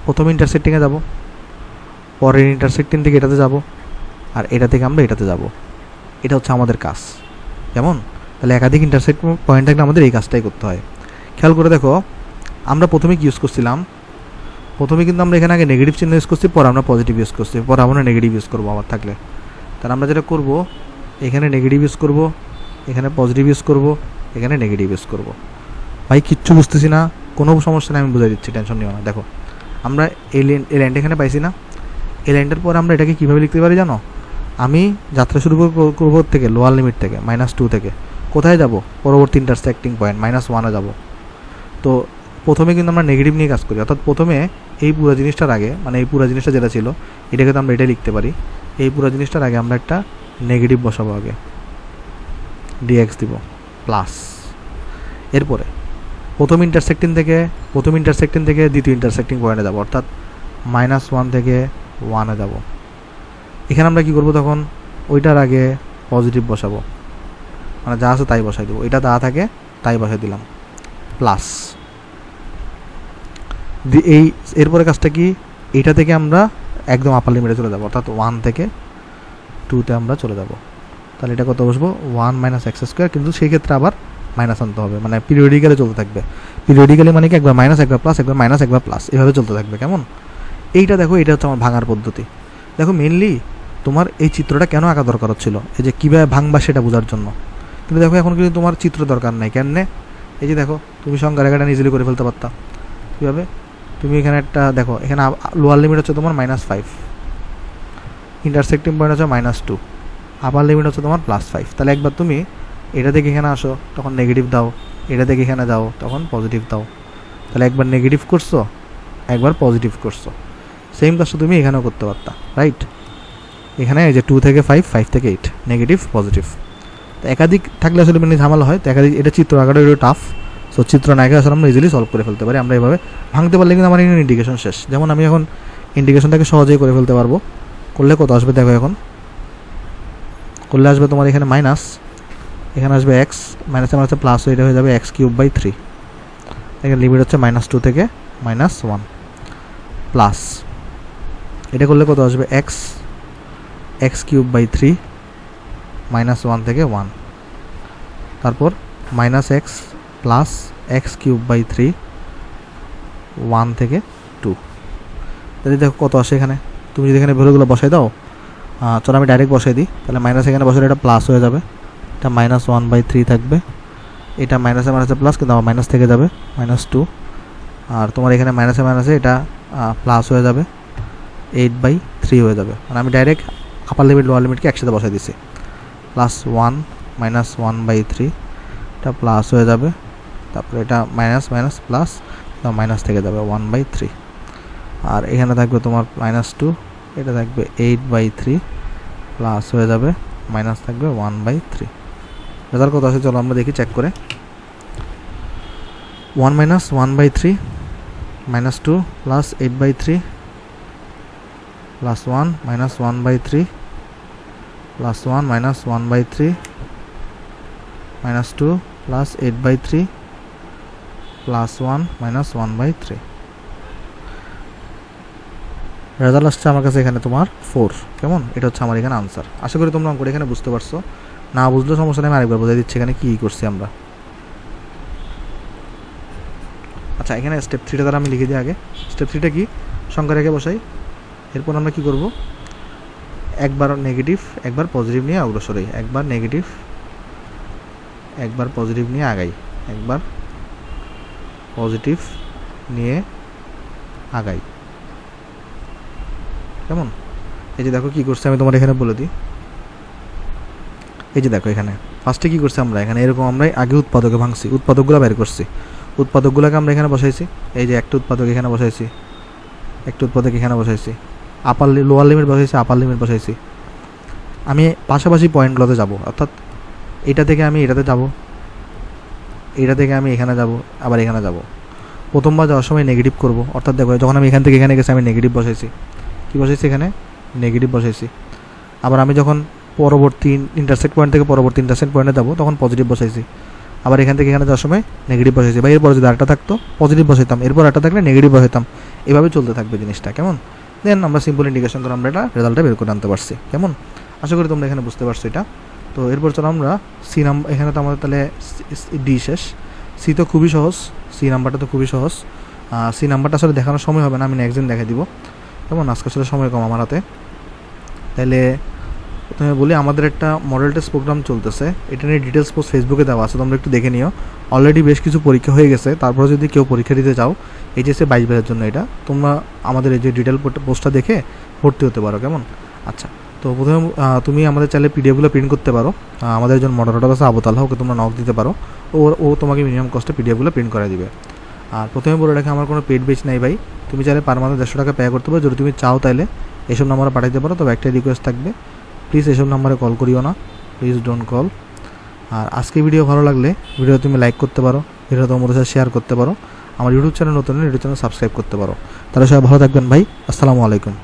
প্রথম ইন্টারসেক্টিংয়ে যাব, পরের ইন্টারসেক্টিং থেকে এটাতে যাব, আর এটা থেকে আমরা এটাতে যাব। এটা হচ্ছে আমাদের কাজ। কেমন? তাহলে একাধিক ইন্টারসেক্ট পয়েন্ট থাকলে আমাদের এই কাজটাই করতে হয়। খেয়াল করে দেখো, আমরা প্রথমে কি ইউজ করছিলাম, প্রথমে কিন্তু আমরা এখানে আগে নেগেটিভ চিহ্ন ইউজ করছি, পরে আমরা পজিটিভ ইউজ করছি, পরে আমরা নেগেটিভ ইউজ করবো আবার থাকলে। তাহলে আমরা যেটা করব, এখানে নেগেটিভ ইউজ করব, এখানে পজিটিভ ইউজ করব, এখানে নেগেটিভ ইউজ করব। ভাই কিচ্ছু বুঝতেছি না, কোনো সমস্যা নেই, আমি বুঝাই দিচ্ছি, টেনশন নিও না। দেখো আমরা এই লাইনটা এখানে পাইছি না, এই লাইনটার পরে আমরা এটাকে কীভাবে লিখতে পারি জানো? আমি যাত্রা শুরু করবো থেকে লোয়ার লিমিট থেকে -2 থেকে কোথায় যাব? পরবর্তী ইন্টারসেক্টিং পয়েন্ট -1-এ যাব। তো প্রথমে কিন্তু আমরা নেগেটিভ নিয়ে কাজ করি, অর্থাৎ প্রথমে এই পুরো জিনিসটার আগে, মানে এই পুরো জিনিসটা যেটা ছিল এটাকে তো আমরা এটাই লিখতে পারি, এই পুরো জিনিসটার আগে আমরা একটা নেগেটিভ বসাবো, আগে ডিএক্স দিব প্লাস। এরপরে প্রথম ইন্টারসেক্টিং থেকে দ্বিতীয় ইন্টারসেক্টিং পয়েন্টে যাব, অর্থাৎ -1 থেকে 1-এ যাব। এখানে আমরা কী করবো তখন? ওইটার আগে পজিটিভ বসাবো, মানে যা আছে তাই বসাই দেবো, এটা যা থাকে তাই বসাই দিলাম প্লাস। এই এরপরে কাজটা কি? এইটা থেকে আমরা একদম আপার লিমিটে চলে যাব, অর্থাৎ 1 থেকে 2-তে আমরা চলে যাব। তাহলে এটা কত বসবো? 1 - x², কিন্তু সেই ক্ষেত্রে আবার মাইনাস আনতে হবে, মানে পিরিয়ডিক্যালি চলতে থাকবে। পিরিয়ডিক্যালি মানে কি? একবার মাইনাস, একবার প্লাস, একবার মাইনাস, একবার প্লাস, এভাবে চলতে থাকবে। কেমন? এইটা দেখো, এটা হচ্ছে আমার ভাঙার পদ্ধতি। দেখো মেনলি তোমার এই চিত্রটা কেন আঁকা দরকার হচ্ছিল, এই যে কীভাবে ভাঙবা সেটা বোঝার জন্য। কিন্তু দেখো এখন কিন্তু তোমার চিত্র দরকার নাই। কেন? এই যে দেখো, তুমি সংখ্যা রেখাটা ইজিলি করে ফেলতে পারতা। কীভাবে? তুমি এখানে একটা দেখো, এখানে লোয়ার লিমিট হচ্ছে তোমার -5, ইন্টারসেক্টিং পয়েন্ট হচ্ছে -2, আপার লিমিট হচ্ছে তোমার +5। তাহলে একবার তুমি এটা থেকে এখানে আসো, তখন নেগেটিভ দাও, এটা থেকে এখানে যাও, তখন পজিটিভ দাও। তাহলে একবার নেগেটিভ করছো, একবার পজিটিভ করছো। সেম কাজটা তুমি এখানেও করতে পারতা, রাইট? এখানে এই যে 2 থেকে 5, 5 থেকে 8, নেগেটিভ পজিটিভ। তো একাধিক থাকলে আসলে মানে ঝামেলা হয়, তো একাধিক এটা চিত্র আঁকাটা একটু টাফ। সো চিত্র না আঁকা আসলে আমরা ইজিলি সলভ করে ফেলতে পারি। আমরা এভাবে ভাঙতে পারলে কিন্তু আমার ইন্ডিকেশন শেষ। যেমন আমি এখন ইন্ডিকেশনটাকে সহজেই করে ফেলতে পারবো। করলে কত আসবে দেখো, এখন করলে আসবে তোমার এখানে মাইনাস, এখানে আসবে এক্স, মাইনাসে মাইনাসে প্লাস, এটা হয়ে যাবে x³/3। এখানে লিমিট হচ্ছে -2 থেকে -1 প্লাস, এটা করলে কত আসবে? x³/3 -1 থেকে 1, তারপর -x প্লাস x³/3 1 থেকে 2। তাহলে দেখো কত আসে এখানে। তুমি যদি এখানে ভ্যালুগুলো বসাই দাও, চলো আমি ডাইরেক্ট বসাই দিই। তাহলে মাইনাস এখানে বসালে এটা প্লাস হয়ে যাবে, এটা -1/3 থাকবে, এটা মাইনাসে মাইনাসে প্লাস, কিন্তু আমার মাইনাস থেকে যাবে -2, আর তোমার এখানে মাইনাসে মাইনাসে এটা প্লাস হয়ে যাবে 8/3 হয়ে যাবে। মানে আমি ডাইরেক্ট আপার লিমিট লোয়ার লিমিটকে একসাথে বসাই দিছি। +1 -1/3, এটা প্লাস হয়ে যাবে, তারপরে এটা মাইনাস মাইনাস প্লাস, মাইনাস থেকে যাবে 1/3, আর এখানে থাকবে তোমার -2, এটা থাকবে 8/3 প্লাস হয়ে যাবে, মাইনাস থাকবে 1/3। রেজাল্ট কত আছে চলো আমরা দেখি চেক করে। 1 - 1/3 -2 plus 8/3 plus 1 -1/3 plus 1 -1/3 -2 plus 8/3 plus 1 -1/3। Result আসছে আমার কাছে এখানে তোমার 4। কেমন? এটা হচ্ছে আমার এখানে আনসার। আশা করি তোমরা অঙ্কটা এখানে বুঝতে পারছো। না বুঝলেও সমস্যা নেই, আমি আরেকবার বোঝাই দিচ্ছি এখানে কী করছি আমরা। আচ্ছা, এখানে স্টেপ 3টা দ্বারা আমি লিখে দিই আগে। স্টেপ 3টা কি? সংখ্যা রেখে বসাই। এরপর আমরা কি করব? একবার নেগেটিভ একবার পজিটিভ নিয়ে অগ্রসর হই, একবার নেগেটিভ একবার পজিটিভ নিয়ে আগাই, একবার পজিটিভ নিয়ে আগাই। কেমন? এই যে দেখো কী করছে, আমি তোমার এখানে বলে দিই। এই যে দেখো এখানে ফার্স্টে কী করছে আমরা, এখানে এরকম আমরা আগে উৎপাদকে ভাঙছি, উৎপাদকগুলো বের করছি, উৎপাদকগুলোকে আমরা এখানে বসাইছি। এই যে একটা উৎপাদক এখানে বসাইছি, একটা উৎপাদক এখানে বসাইছি, লোয়ার লিমিট বসাইছি, আপার লিমিট বসাইছি। আমি পাশাপাশি পয়েন্টগুলোতে যাব, অর্থাৎ এটা থেকে আমি এটাতে যাব, এটা থেকে আমি এখানে যাব, আবার এখানে যাব। প্রথমবার যাওয়ার সময় নেগেটিভ করব, অর্থাৎ দেখো যখন আমি এখান থেকে এখানে গেছি আমি নেগেটিভ বসাইছি। কী বসাইছি? এখানে নেগেটিভ বসাইছি। আবার আমি যখন পরবর্তী ইন্টারসেক্ট পয়েন্ট থেকে পরবর্তী ইন্টারসেক্ট পয়েন্টে যাবো তখন পজিটিভ বসাইছি। আবার এখান থেকে এখানে যাওয়ার সময় নেগেটিভ বসাইছি, বা এরপর যদি আরেকটা থাকতো পজিটিভ বসাইতাম, এরপর একটা থাকলে নেগেটিভ বসাইতাম, এভাবে চলতে থাকবে জিনিসটা। কেমন? দেন আমরা সিম্পল ইন্ডিকেশন করে আমরা এটা রেজাল্টটা বের করে আনতে পারছি। কেমন? আশা করি তোমরা এখানে বুঝতে পারছো এটা। তো এরপর চলো আমরা সি নাম্বার, এখানে তো আমাদের তাহলে ডি শেষ, সি তো খুবই সহজ, সি নাম্বারটা তো খুবই সহজ। সি নাম্বারটা আসলে দেখানোর সময় হবে না, আমি নেক্সট দিন দেখাই দিব। কেমন? আজকে আসলে সময় কম আমার হাতে। তাহলে প্রথমে বলি, আমাদের একটা মডেল টেস্ট প্রোগ্রাম চলতেছে, এটা নিয়ে ডিটেলস পোস্ট ফেসবুকে দেওয়া আছে, তোমরা একটু দেখে নিও। অলরেডি বেশ কিছু পরীক্ষা হয়ে গেছে, তারপরে যদি কেউ পরীক্ষা দিতে চাও এইচএসএ 22 ব্যাচের জন্য, এটা তোমরা আমাদের এই যে ডিটেল পোস্টটা দেখে ভর্তি হতে পারো। কেমন? আচ্ছা, তো প্রথমে তুমি আমাদের চাইলে পিডিএফগুলো প্রিন্ট করতে পারো। আমাদের একজন মডারেটর আছে আবু তালহা, ওকে তোমরা নক দিতে পারো, ও তোমাকে মিনিমাম কস্টে পিডিএফগুলো প্রিন্ট করে দিবে। আর প্রথমে বলে রাখি, আমার কোনো পেড বেচ নাই ভাই, তুমি চাইলে পার মান্থে 150 টাকা পে করতে পারো। যদি তুমি চাও তাহলে এসব নাম্বারে পাঠাতে পারো, তবে একটা রিকোয়েস্ট থাকবে, প্লিজ এসব নাম্বারে কল করিও না, প্লিজ ডোন্ট কল। আর আজকে ভিডিও ভালো লাগলে ভিডিও তুমি লাইক করতে পারো, ভিডিও তোমাদের সাথে শেয়ার করতে পারো, আমার ইউটিউব চ্যানেল নতুন ইউটিউব চ্যানেল সাবস্ক্রাইব করতে পারো। তাহলে সবাই ভালো থাকবেন ভাই, আসসালামু আলাইকুম।